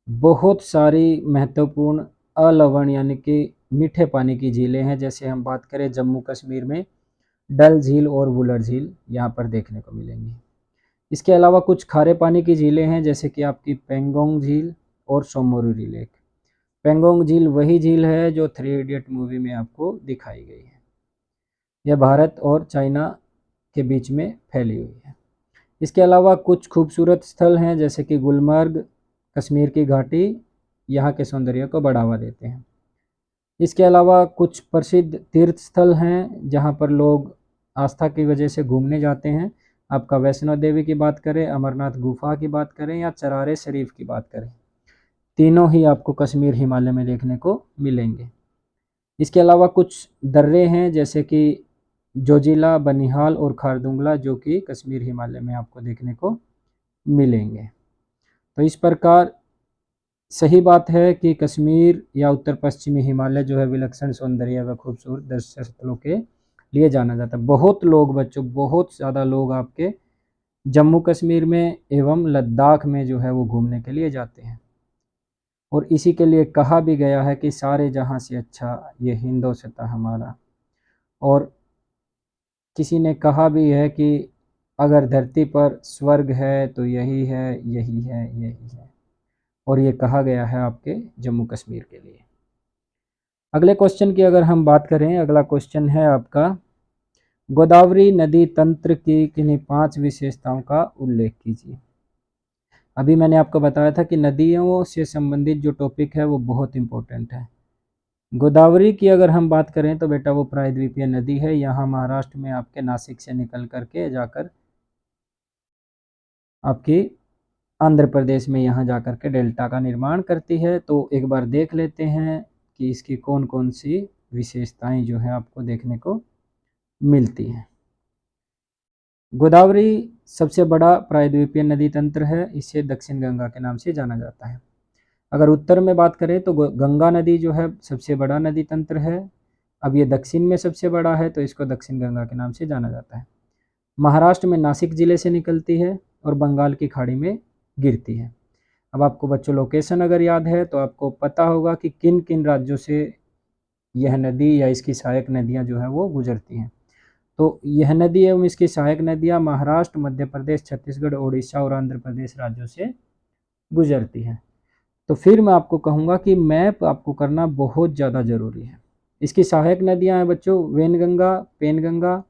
बहुत सारी महत्वपूर्ण अलवण यानी कि मीठे पानी की झीलें हैं। जैसे हम बात करें जम्मू कश्मीर में डल झील और वुलर झील यहाँ पर देखने को मिलेंगी। इसके अलावा कुछ खारे पानी की झीलें हैं, जैसे कि आपकी पेंगोंग झील और सोमोरुरी लेक। पेंगोंग झील वही झील है जो 3 इडियट मूवी में आपको दिखाई गई है। यह भारत और चाइना के बीच में फैली हुई है। इसके अलावा कुछ खूबसूरत स्थल हैं, जैसे कि गुलमर्ग, कश्मीर की घाटी यहाँ के सौंदर्य को बढ़ावा देते हैं। इसके अलावा कुछ प्रसिद्ध तीर्थ स्थल हैं जहाँ पर लोग आस्था की वजह से घूमने जाते हैं। आपका वैष्णो देवी की बात करें, अमरनाथ गुफा की बात करें या चरारे शरीफ की बात करें, तीनों ही आपको कश्मीर हिमालय में देखने को मिलेंगे। इसके अलावा कुछ दर्रे हैं, जैसे कि जोजिला, बनिहाल और खारदुंगला, जो कि कश्मीर हिमालय में आपको देखने को मिलेंगे। तो इस प्रकार सही बात है कि कश्मीर या उत्तर पश्चिमी हिमालय जो है विलक्षण सौंदर्य व खूबसूरत दर्शनीय स्थलों के लिए जाना जाता है। बहुत लोग बच्चों, बहुत ज़्यादा लोग आपके जम्मू कश्मीर में एवं लद्दाख में जो है वो घूमने के लिए जाते हैं। और इसी के लिए कहा भी गया है कि सारे जहाँ से अच्छा ये हिंदोस्तान हमारा। और किसी ने कहा भी है कि अगर धरती पर स्वर्ग है तो यही है, यही है, यही है। और ये कहा गया है आपके जम्मू कश्मीर के लिए। अगले क्वेश्चन की अगर हम बात करें, अगला क्वेश्चन है आपका, गोदावरी नदी तंत्र की किन्हीं 5 विशेषताओं का उल्लेख कीजिए। अभी मैंने आपको बताया था कि नदियों से संबंधित जो टॉपिक है वो बहुत इंपॉर्टेंट है। गोदावरी की अगर हम बात करें तो बेटा वो प्रायद्वीपीय नदी है। यहाँ महाराष्ट्र में आपके नासिक से निकल करके जाकर आपकी आंध्र प्रदेश में यहाँ जाकर के डेल्टा का निर्माण करती है। तो एक बार देख लेते हैं कि इसकी कौन कौन सी विशेषताएं जो है आपको देखने को मिलती हैं। गोदावरी सबसे बड़ा प्रायद्वीपीय नदी तंत्र है। इसे दक्षिण गंगा के नाम से जाना जाता है। अगर उत्तर में बात करें तो गंगा नदी जो है सबसे बड़ा नदी तंत्र है। अब ये दक्षिण में सबसे बड़ा है तो इसको दक्षिण गंगा के नाम से जाना जाता है। महाराष्ट्र में नासिक जिले से निकलती है और बंगाल की खाड़ी में गिरती है। अब आपको बच्चों लोकेशन अगर याद है तो आपको पता होगा कि किन किन राज्यों से यह नदी या इसकी सहायक नदियां जो है वो गुजरती हैं। तो यह नदी एवं इसकी सहायक नदियां महाराष्ट्र, मध्य प्रदेश, छत्तीसगढ़, ओडिशा और आंध्र प्रदेश राज्यों से गुजरती हैं। तो फिर मैं आपको कहूँगा कि मैप आपको करना बहुत ज़्यादा ज़रूरी है। इसकी सहायक नदियाँ हैं बच्चों वेनगंगा, पेनगंगा,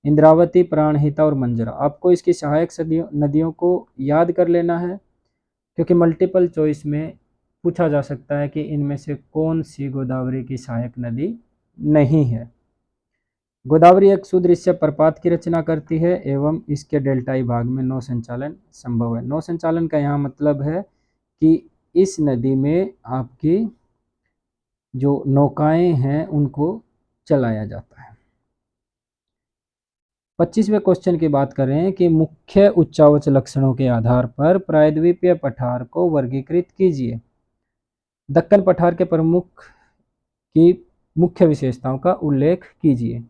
इंद्रावती, प्राणहिता और मंजरा। आपको इसकी सहायक नदियों को याद कर लेना है, क्योंकि मल्टीपल चॉइस में पूछा जा सकता है कि इनमें से कौन सी गोदावरी की सहायक नदी नहीं है। गोदावरी एक सुदृश्य प्रपात की रचना करती है एवं इसके डेल्टाई भाग में नौ संचालन संभव है। नौ संचालन का यहाँ मतलब है कि इस नदी में आपकी जो नौकाएं हैं उनको चलाया जाता है। 25वें क्वेश्चन की बात करें कि मुख्य उच्चावच लक्षणों के आधार पर प्रायद्वीपीय पठार को वर्गीकृत कीजिए। दक्कन पठार के प्रमुख की मुख्य विशेषताओं का उल्लेख कीजिए।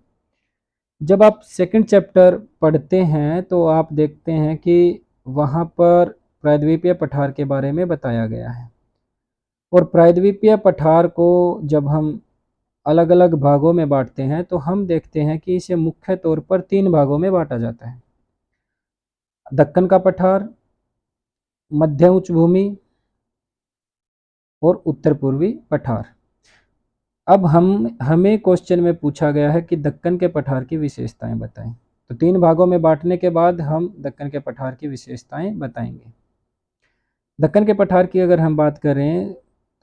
जब आप सेकंड चैप्टर पढ़ते हैं तो आप देखते हैं कि वहाँ पर प्रायद्वीपीय पठार के बारे में बताया गया है। और प्रायद्वीपीय पठार को जब हम अलग अलग भागों में बांटते हैं तो हम देखते हैं कि इसे मुख्य तौर पर 3 भागों में बांटा जाता है। दक्कन का पठार, मध्य उच्च भूमि और उत्तर पूर्वी पठार। अब हमें क्वेश्चन में पूछा गया है कि दक्कन के पठार की विशेषताएं बताएं। तो 3 भागों में बांटने के बाद हम दक्कन के पठार की विशेषताएं बताएंगे। दक्कन के पठार की अगर हम बात करें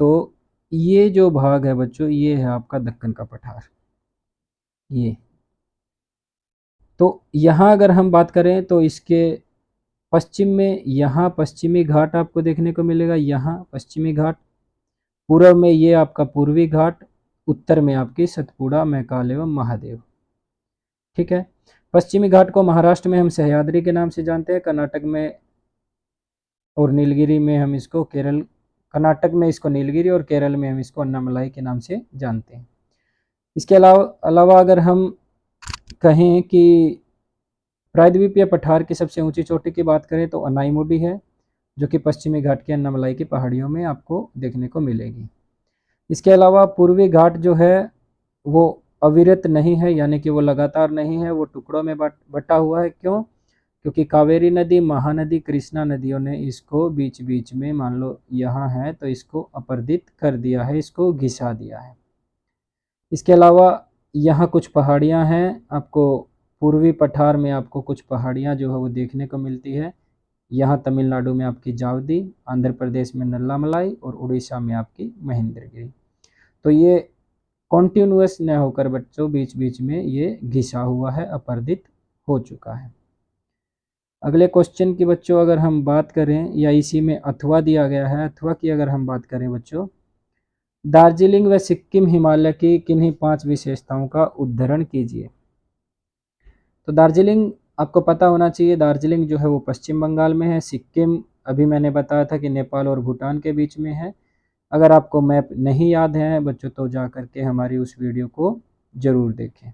तो ये जो भाग है बच्चों, ये है आपका दक्कन का पठार। ये तो यहाँ अगर हम बात करें तो इसके पश्चिम में यहाँ पश्चिमी घाट आपको देखने को मिलेगा। यहाँ पश्चिमी घाट, पूर्व में ये आपका पूर्वी घाट, उत्तर में आपकी सतपुड़ा, मैकाल एवं महादेव। ठीक है। पश्चिमी घाट को महाराष्ट्र में हम सह्याद्री के नाम से जानते हैं। कर्नाटक में और नीलगिरी में हम इसको कर्नाटक में इसको नीलगिरी और केरल में हम इसको अन्नामलाई के नाम से जानते हैं। इसके अलावा अगर हम कहें कि प्रायद्वीपीय पठार की सबसे ऊंची चोटी की बात करें तो अनाईमुडी है, जो कि पश्चिमी घाट की अन्नामलाई की पहाड़ियों में आपको देखने को मिलेगी। इसके अलावा पूर्वी घाट जो है वो अविरत नहीं है, यानी कि वो लगातार नहीं है, वो टुकड़ों में बटा हुआ है। क्यों? क्योंकि कावेरी नदी, महानदी, कृष्णा नदियों ने इसको बीच बीच में, मान लो यहाँ है तो इसको अपर्दित कर दिया है, इसको घिसा दिया है। इसके अलावा यहाँ कुछ पहाड़ियाँ हैं, आपको पूर्वी पठार में आपको कुछ पहाड़ियाँ जो है वो देखने को मिलती है। यहाँ तमिलनाडु में आपकी जावदी, आंध्र प्रदेश में नल्लामलाई और उड़ीसा में आपकी महेंद्रगिरी। तो ये कॉन्टिन्यूअस न होकर बच्चों बीच बीच में ये घिसा हुआ है, अपर्दित हो चुका है। अगले क्वेश्चन की बच्चों अगर हम बात करें, या इसी में अथवा दिया गया है, अथवा की अगर हम बात करें बच्चों, दार्जिलिंग व सिक्किम हिमालय की किन्हीं 5 विशेषताओं का उद्धरण कीजिए। तो दार्जिलिंग आपको पता होना चाहिए, दार्जिलिंग जो है वो पश्चिम बंगाल में है। सिक्किम अभी मैंने बताया था कि नेपाल और भूटान के बीच में है। अगर आपको मैप नहीं याद है बच्चों तो जा करके हमारी उस वीडियो को ज़रूर देखें।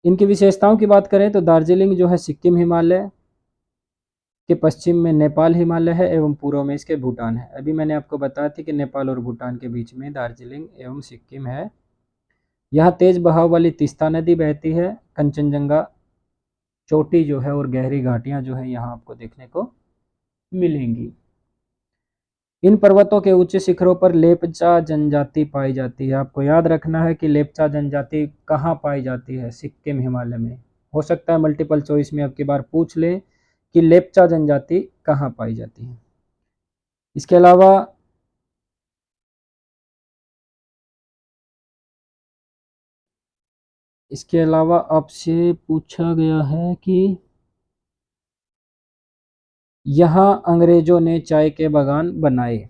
इनकी विशेषताओं की बात करें तो दार्जिलिंग जो है सिक्किम हिमालय के पश्चिम में नेपाल हिमालय है एवं पूर्व में इसके भूटान है। अभी मैंने आपको बताया था कि नेपाल और भूटान के बीच में दार्जिलिंग एवं सिक्किम है। यहाँ तेज बहाव वाली तीस्ता नदी बहती है। कंचनजंगा चोटी जो है और गहरी घाटियाँ जो है यहाँ आपको देखने को मिलेंगी। इन पर्वतों के ऊंचे शिखरों पर लेपचा जनजाति पाई जाती है। आपको याद रखना है कि लेपचा जनजाति कहाँ पाई जाती है, सिक्किम हिमालय में। हो सकता है मल्टीपल चॉइस में आपकी बार पूछ ले कि लेपचा जनजाति कहाँ पाई जाती है। इसके अलावा आपसे पूछा गया है कि यहाँ अंग्रेजों ने चाय के बागान बनाए।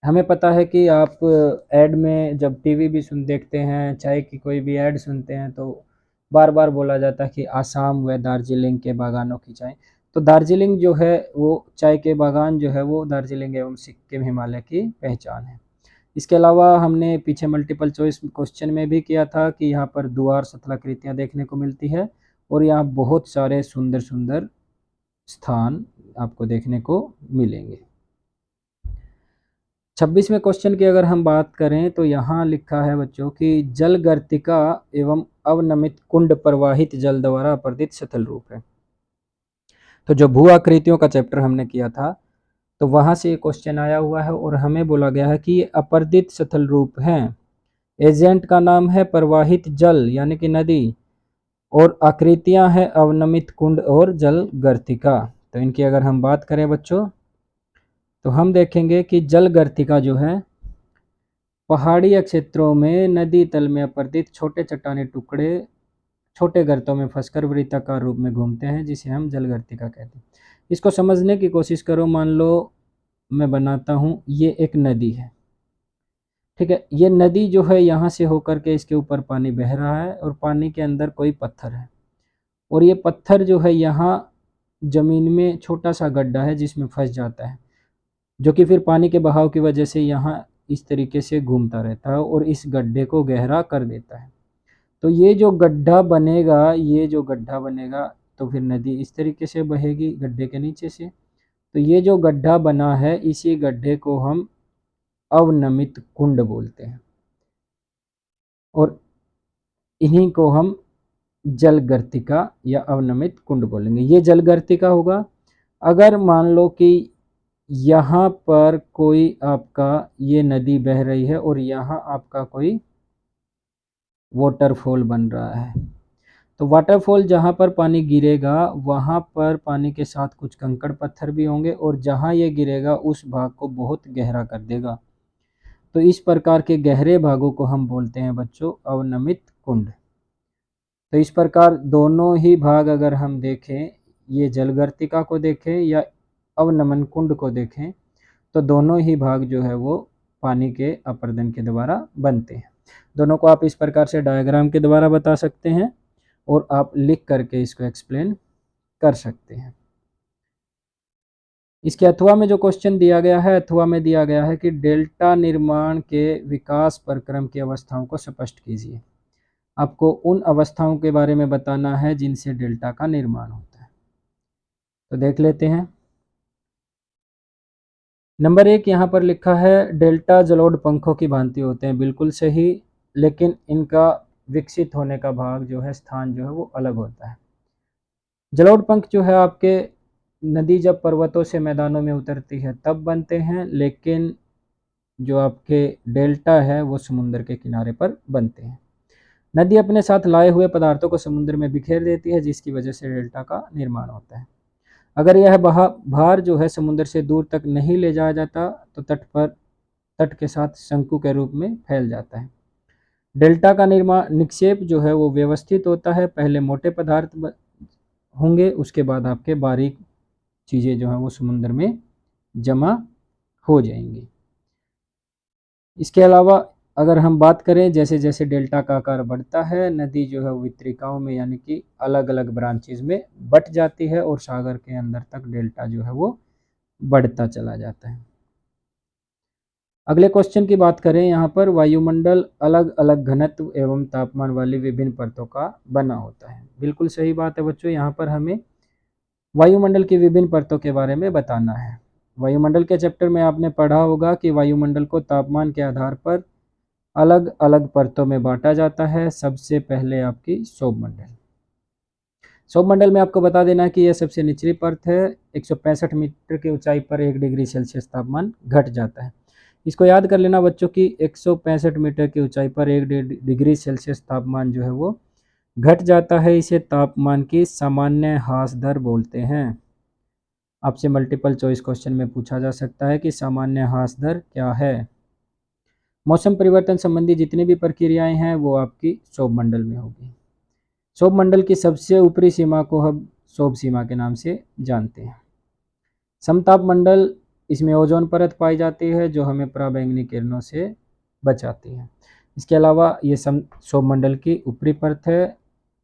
हमें पता है कि आप ऐड में जब टीवी भी देखते हैं, चाय की कोई भी ऐड सुनते हैं तो बार बार बोला जाता है कि आसाम व दार्जिलिंग के बागानों की चाय। तो दार्जिलिंग जो है वो चाय के बागान जो है वो दार्जिलिंग एवं सिक्किम हिमालय की पहचान है। इसके अलावा हमने पीछे मल्टीपल चॉइस क्वेश्चन में भी किया था कि यहाँ पर द्वार स्थलाकृतियाँ देखने को मिलती है और यहाँ बहुत सारे सुंदर सुंदर स्थान आपको देखने को मिलेंगे। 26वें क्वेश्चन की अगर हम बात करें तो यहाँ लिखा है बच्चों कि जल गर्तिका एवं अवनमित कुंड प्रवाहित जल द्वारा अपर्दित सतल रूप है। तो जो भू आकृतियों का चैप्टर हमने किया था तो वहां से ये क्वेश्चन आया हुआ है और हमें बोला गया है कि ये अपर्दित सतल रूप हैं। एजेंट का नाम है प्रवाहित जल यानी कि नदी, और आकृतियां हैं अवनमित कुंड और जल गर्तिका। तो इनकी अगर हम बात करें बच्चों तो हम देखेंगे कि जल गर्तिका जो है पहाड़ीय क्षेत्रों में नदी तल में अपर्दित छोटे चट्टानी टुकड़े छोटे गर्तों में फंसकर वृत्ताकार रूप में घूमते हैं, जिसे हम जल गर्तिका कहते हैं। इसको समझने की कोशिश करो। मान लो मैं बनाता हूँ, ये एक नदी है, ठीक है। ये नदी जो है यहाँ से होकर के इसके ऊपर पानी बह रहा है और पानी के अंदर कोई पत्थर है, और ये पत्थर जो है यहाँ जमीन में छोटा सा गड्ढा है जिसमें फंस जाता है, जो कि फिर पानी के बहाव की वजह से यहाँ इस तरीके से घूमता रहता है और इस गड्ढे को गहरा कर देता है। तो ये जो गड्ढा बनेगा, तो फिर नदी इस तरीके से बहेगी गड्ढे के नीचे से। तो ये जो गड्ढा बना है इसी गड्ढे को हम अवनमित कुंड बोलते हैं और इन्हीं को हम जल गर्तिका या अवनमित कुंड बोलेंगे। ये जल गर्तिका होगा। अगर मान लो कि यहाँ पर कोई आपका ये नदी बह रही है और यहाँ आपका कोई वाटरफॉल बन रहा है, तो वाटरफॉल जहाँ पर पानी गिरेगा वहाँ पर पानी के साथ कुछ कंकड़ पत्थर भी होंगे और जहाँ ये गिरेगा उस भाग को बहुत गहरा कर देगा। तो इस प्रकार के गहरे भागों को हम बोलते हैं बच्चों अवनमित कुंड। तो इस प्रकार दोनों ही भाग अगर हम देखें, ये जलगर्तिका को देखें या अवनमन कुंड को देखें, तो दोनों ही भाग जो है वो पानी के अपर्दन के द्वारा बनते हैं। दोनों को आप इस प्रकार से डायग्राम के द्वारा बता सकते हैं और आप लिख करके इसको एक्सप्लेन कर सकते हैं। इसके अथवा में जो क्वेश्चन दिया गया है, अथवा में दिया गया है कि डेल्टा निर्माण के विकास प्रक्रम की अवस्थाओं को स्पष्ट कीजिए। आपको उन अवस्थाओं के बारे में बताना है जिनसे डेल्टा का निर्माण होता है। तो देख लेते हैं। नंबर 1 यहाँ पर लिखा है डेल्टा जलोढ़ पंखों की भांति होते हैं। बिल्कुल सही, लेकिन इनका विकसित होने का भाग जो है, स्थान जो है वो अलग होता है। जलोढ़ पंख जो है आपके नदी जब पर्वतों से मैदानों में उतरती है तब बनते हैं, लेकिन जो आपके डेल्टा है वो समुद्र के किनारे पर बनते हैं। नदी अपने साथ लाए हुए पदार्थों को समुद्र में बिखेर देती है, जिसकी वजह से डेल्टा का निर्माण होता है। अगर यह भार जो है समुद्र से दूर तक नहीं ले जाया जाता तो तट के साथ शंकु के रूप में फैल जाता है। डेल्टा का निर्माण निक्षेप जो है वो व्यवस्थित होता है। पहले मोटे पदार्थ होंगे, उसके बाद आपके बारीक चीज़ें जो हैं वो समुद्र में जमा हो जाएंगी। इसके अलावा अगर हम बात करें, जैसे जैसे डेल्टा का आकार बढ़ता है, नदी जो है वो वितरिकाओं में यानी कि अलग अलग ब्रांचेज में बट जाती है और सागर के अंदर तक डेल्टा जो है वो बढ़ता चला जाता है। अगले क्वेश्चन की बात करें, यहाँ पर वायुमंडल अलग अलग घनत्व एवं तापमान वाली विभिन्न परतों का बना होता है। बिल्कुल सही बात है बच्चों, यहाँ पर हमें वायुमंडल की विभिन्न परतों के बारे में बताना है। वायुमंडल के चैप्टर में आपने पढ़ा होगा कि वायुमंडल को तापमान के आधार पर अलग अलग परतों में बांटा जाता है। सबसे पहले आपकी सौरमंडल। सौरमंडल में आपको बता देना कि यह सबसे निचली परत है। 165 मीटर की ऊंचाई पर 1 डिग्री सेल्सियस तापमान घट जाता है। इसको याद कर लेना बच्चों की 165 मीटर की ऊंचाई पर 1 डिग्री सेल्सियस तापमान जो है वो घट जाता है। इसे तापमान की सामान्य ह्रास दर बोलते हैं। आपसे मल्टीपल चॉइस क्वेश्चन में पूछा जा सकता है कि सामान्य ह्रास दर क्या है। मौसम परिवर्तन संबंधी जितनी भी प्रक्रियाएं हैं वो आपकी सौरमंडल में होगी। सौरमंडल की सबसे ऊपरी सीमा को हम सौर सीमा के नाम से जानते हैं। समताप मंडल, इसमें ओजोन परत पाई जाती है जो हमें पराबैंगनी किरणों से बचाती है। इसके अलावा ये सौरमंडल की ऊपरी परत है,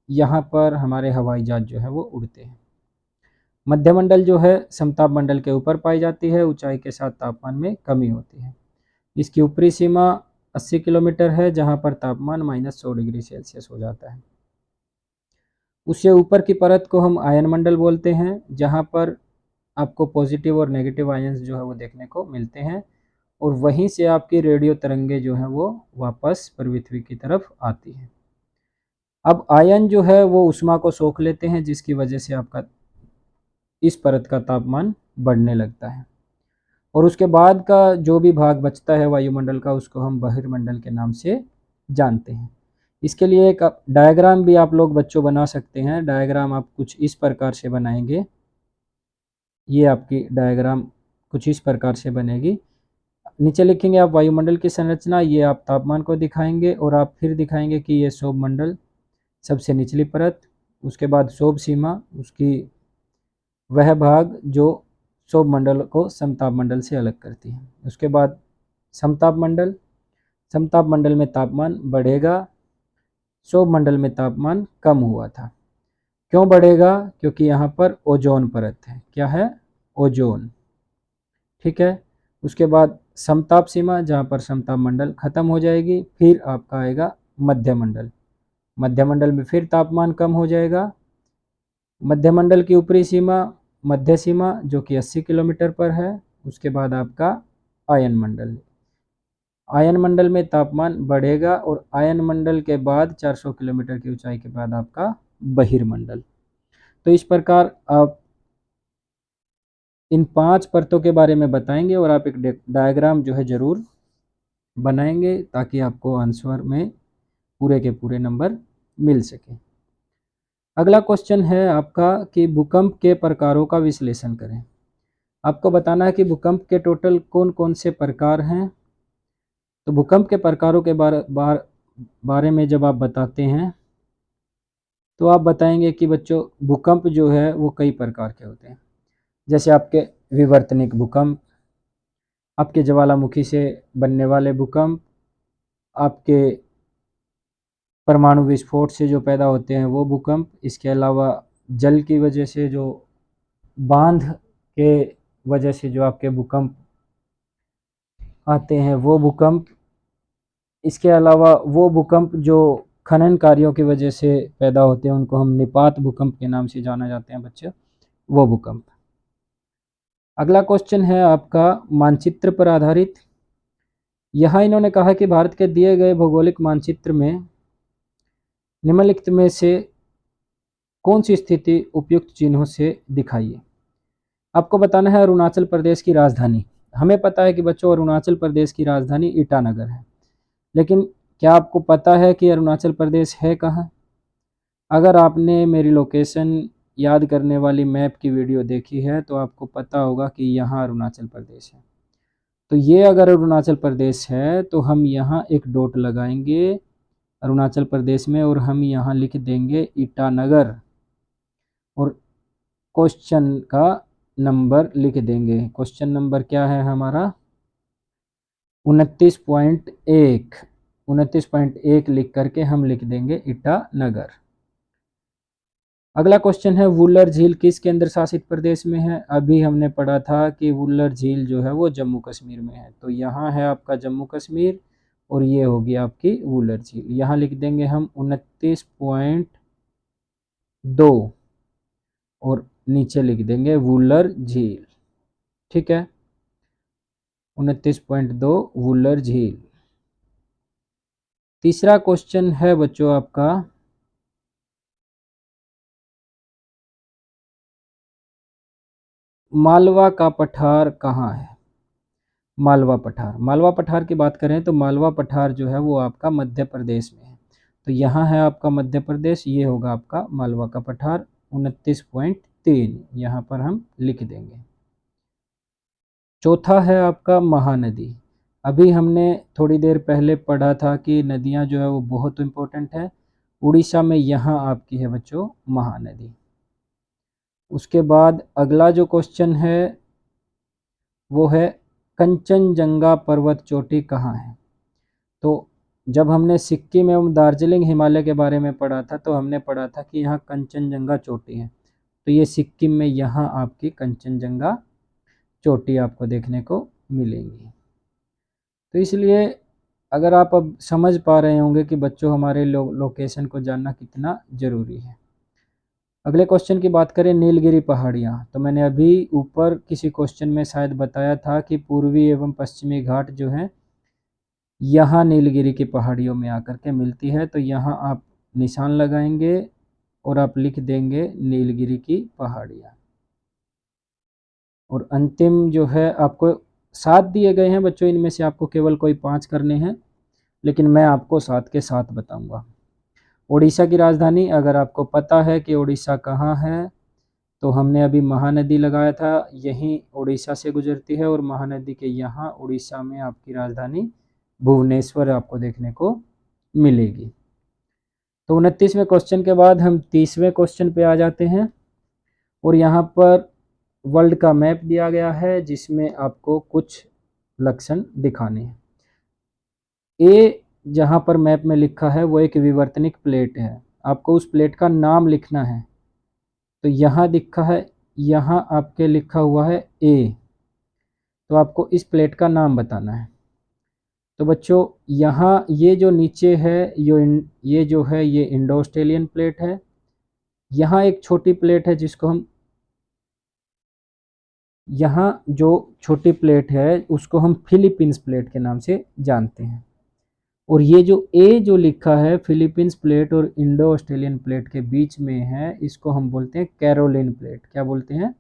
यहाँ पर हमारे हवाई जहाज जो है वो उड़ते हैं। मध्यमंडल जो है समताप मंडल के ऊपर पाई जाती है, ऊंचाई के साथ तापमान में कमी होती है। इसकी ऊपरी सीमा 80 किलोमीटर है, जहाँ पर तापमान -100 डिग्री सेल्सियस हो जाता है। उससे ऊपर की परत को हम आयन मंडल बोलते हैं, जहाँ पर आपको पॉजिटिव और नेगेटिव आयंस जो है वो देखने को मिलते हैं, और वहीं से आपकी रेडियो तरंगे जो हैं वो वापस पृथ्वी की तरफ आती हैं। अब आयन जो है वो ऊष्मा को सोख लेते हैं, जिसकी वजह से आपका इस परत का तापमान बढ़ने लगता है, और उसके बाद का जो भी भाग बचता है वायुमंडल का, उसको हम बहिर्मंडल के नाम से जानते हैं। इसके लिए एक डायग्राम भी आप लोग बच्चों बना सकते हैं। डायग्राम आप कुछ इस प्रकार से बनाएंगे। ये आपकी डायग्राम कुछ इस प्रकार से बनेगी। नीचे लिखेंगे आप वायुमंडल की संरचना, ये आप तापमान को दिखाएंगे, और आप फिर दिखाएंगे कि ये सौरमंडल सबसे निचली परत, उसके बाद सौर सीमा, उसकी वह भाग जो सौरमंडल को समताप मंडल से अलग करती है। उसके बाद समताप मंडल, समताप मंडल में तापमान बढ़ेगा, सौरमंडल में तापमान कम हुआ था। क्यों बढ़ेगा? क्योंकि यहाँ पर ओजोन परत है। क्या है? ओजोन। ठीक है। उसके बाद समताप सीमा, जहाँ पर समताप मंडल खत्म हो जाएगी, फिर आपका आएगा मध्यमंडल। मध्यमंडल में फिर तापमान कम हो जाएगा। मध्यमंडल की ऊपरी सीमा, मध्य सीमा, जो कि 80 किलोमीटर पर है। उसके बाद आपका आयन मंडल। आयन मंडल में तापमान बढ़ेगा, और आयन मंडल के बाद 400 किलोमीटर की ऊंचाई के बाद आपका बहिर्मंडल। तो इस प्रकार आप इन 5 परतों के बारे में बताएंगे, और आप एक डायग्राम जो है ज़रूर बनाएंगे, ताकि आपको आंसर में पूरे के पूरे नंबर मिल सके। अगला क्वेश्चन है आपका कि भूकंप के प्रकारों का विश्लेषण करें। आपको बताना है कि भूकंप के टोटल कौन कौन से प्रकार हैं। तो भूकंप के प्रकारों के बारे में जब आप बताते हैं, तो आप बताएंगे कि बच्चों भूकंप जो है वो कई प्रकार के होते हैं। जैसे आपके विवर्तनिक भूकंप, आपके ज्वालामुखी से बनने वाले भूकंप, आपके परमाणु विस्फोट से जो पैदा होते हैं वो भूकंप, इसके अलावा जल की वजह से जो बांध के वजह से जो आपके भूकंप आते हैं वो भूकंप, इसके अलावा वो भूकंप जो खनन कार्यों की वजह से पैदा होते हैं, उनको हम निपात भूकंप के नाम से जाना जाते हैं बच्चे, वो भूकंप। अगला क्वेश्चन है आपका मानचित्र पर आधारित। यहाँ इन्होंने कहा कि भारत के दिए गए भौगोलिक मानचित्र में निम्नलिखित में से कौन सी स्थिति उपयुक्त चिन्हों से दिखाइए। आपको बताना है अरुणाचल प्रदेश की राजधानी। हमें पता है कि बच्चों अरुणाचल प्रदेश की राजधानी ईटानगर है, लेकिन क्या आपको पता है कि अरुणाचल प्रदेश है कहाँ? अगर आपने मेरी लोकेशन याद करने वाली मैप की वीडियो देखी है तो आपको पता होगा कि यहाँ अरुणाचल प्रदेश है। तो ये अगर अरुणाचल प्रदेश है तो हम यहाँ एक डॉट लगाएंगे अरुणाचल प्रदेश में और हम यहाँ लिख देंगे ईटानगर और क्वेश्चन का नंबर लिख देंगे। क्वेश्चन नंबर क्या है हमारा 29.1। 29.1 लिख करके हम लिख देंगे ईटानगर। अगला क्वेश्चन है वुलर झील किस केंद्र शासित प्रदेश में है? अभी हमने पढ़ा था कि वुलर झील जो है वो जम्मू कश्मीर में है, तो यहाँ है आपका जम्मू कश्मीर और ये होगी आपकी वुलर झील। यहाँ लिख देंगे हम 29.2 और नीचे लिख देंगे वुलर झील। ठीक है, 29.2 वुलर झील। तीसरा क्वेश्चन है बच्चों आपका मालवा का पठार कहाँ है? मालवा पठार। मालवा पठार की बात करें तो मालवा पठार जो है वो आपका मध्य प्रदेश में है, तो यहाँ है आपका मध्य प्रदेश, ये होगा आपका मालवा का पठार 29.3 यहाँ पर हम लिख देंगे। चौथा है आपका महानदी। अभी हमने थोड़ी देर पहले पढ़ा था कि नदियाँ जो है वो बहुत इम्पोर्टेंट है। उड़ीसा में यहाँ आपकी है बच्चों महानदी। उसके बाद अगला जो क्वेश्चन है वो है कंचनजंगा पर्वत चोटी कहाँ है? तो जब हमने सिक्किम एवं दार्जिलिंग हिमालय के बारे में पढ़ा था तो हमने पढ़ा था कि यहाँ कंचनजंगा चोटी है, तो ये सिक्किम में यहाँ आपकी कंचनजंगा चोटी आपको देखने को मिलेंगी। तो इसलिए अगर आप अब समझ पा रहे होंगे कि बच्चों हमारे लोकेशन को जानना कितना ज़रूरी है। अगले क्वेश्चन की बात करें नीलगिरी पहाड़ियाँ, तो मैंने अभी ऊपर किसी क्वेश्चन में शायद बताया था कि पूर्वी एवं पश्चिमी घाट जो है यहाँ नीलगिरी की पहाड़ियों में आकर के मिलती है, तो यहाँ आप निशान लगाएंगे और आप लिख देंगे नीलगिरी की पहाड़ियाँ। और अंतिम जो है आपको 7 दिए गए हैं बच्चों, इनमें से आपको केवल कोई 5 करने हैं, लेकिन मैं आपको 7 के 7 बताऊंगा। उड़ीसा की राजधानी, अगर आपको पता है कि उड़ीसा कहाँ है तो हमने अभी महानदी लगाया था, यहीं उड़ीसा से गुजरती है और महानदी के यहाँ उड़ीसा में आपकी राजधानी भुवनेश्वर आपको देखने को मिलेगी। तो 29वें क्वेश्चन के बाद हम 30वें क्वेश्चन पे आ जाते हैं और यहाँ पर वर्ल्ड का मैप दिया गया है जिसमें आपको कुछ लक्षण दिखाने हैं। ए जहाँ पर मैप में लिखा है वो एक विवर्तनिक प्लेट है, आपको उस प्लेट का नाम लिखना है। तो यहाँ दिखा है, यहाँ आपके लिखा हुआ है ए, तो आपको इस प्लेट का नाम बताना है। तो बच्चों यहाँ ये जो नीचे है ये जो है ये इंडो ऑस्ट्रेलियन प्लेट है। यहाँ एक छोटी प्लेट है जिसको हम यहाँ जो छोटी प्लेट है उसको हम फिलीपींस प्लेट के नाम से जानते हैं। और ये जो ए जो लिखा है फिलीपींस प्लेट और इंडो ऑस्ट्रेलियन प्लेट के बीच में है, इसको हम बोलते हैं कैरोलिन प्लेट। क्या बोलते हैं?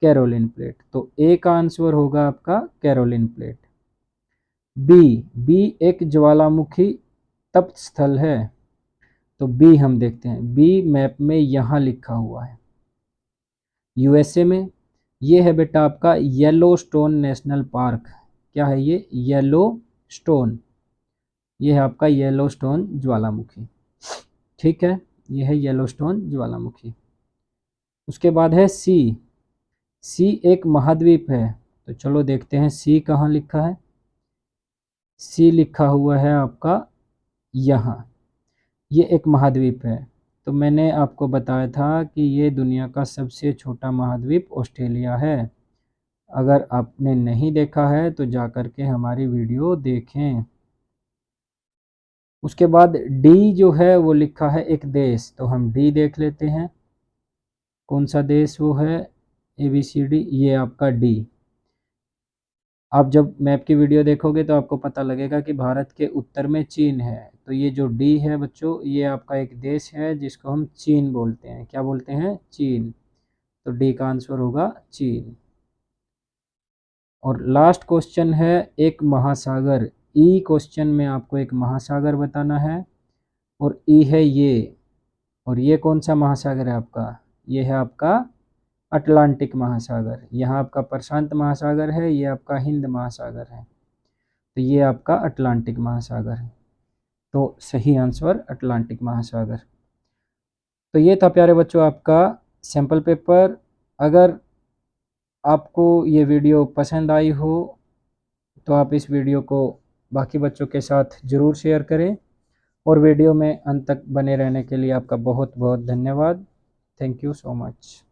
Caroline plate. तो ए का आंसर होगा आपका कैरोलिन प्लेट। बी एक ज्वालामुखी तप्त स्थल है, तो बी हम देखते हैं, बी मैप में यहाँ लिखा हुआ है यूएसए में। ये है बेटा आपका येलोस्टोन नेशनल पार्क। क्या है ये? येलोस्टोन। ये है आपका येलोस्टोन ज्वालामुखी। ठीक है, ये है येलोस्टोन ज्वालामुखी। उसके बाद है सी एक महाद्वीप है, तो चलो देखते हैं सी कहाँ लिखा है। सी लिखा हुआ है आपका यहाँ, ये एक महाद्वीप है। तो मैंने आपको बताया था कि ये दुनिया का सबसे छोटा महाद्वीप ऑस्ट्रेलिया है। अगर आपने नहीं देखा है तो जा कर के हमारी वीडियो देखें। उसके बाद डी जो है वो लिखा है एक देश, तो हम डी देख लेते हैं कौन सा देश वो है, ABCD, ये आपका डी। आप जब मैप की वीडियो देखोगे तो आपको पता लगेगा कि भारत के उत्तर में चीन है, तो ये जो डी है बच्चों, ये आपका एक देश है जिसको हम चीन बोलते हैं। क्या बोलते हैं? चीन। तो डी का आंसर होगा चीन। और लास्ट क्वेश्चन है एक महासागर। ई क्वेश्चन में आपको एक महासागर बताना है, और ई है ये, और ये कौन सा महासागर है आपका? ये है आपका अटलांटिक महासागर। यहाँ आपका प्रशांत महासागर है, ये आपका हिंद महासागर है, तो ये आपका अटलांटिक महासागर है। तो सही आंसर अटलांटिक महासागर। तो ये था प्यारे बच्चों आपका सैम्पल पेपर। अगर आपको ये वीडियो पसंद आई हो तो आप इस वीडियो को बाकी बच्चों के साथ ज़रूर शेयर करें, और वीडियो में अंत तक बने रहने के लिए आपका बहुत बहुत धन्यवाद। Thank you so much.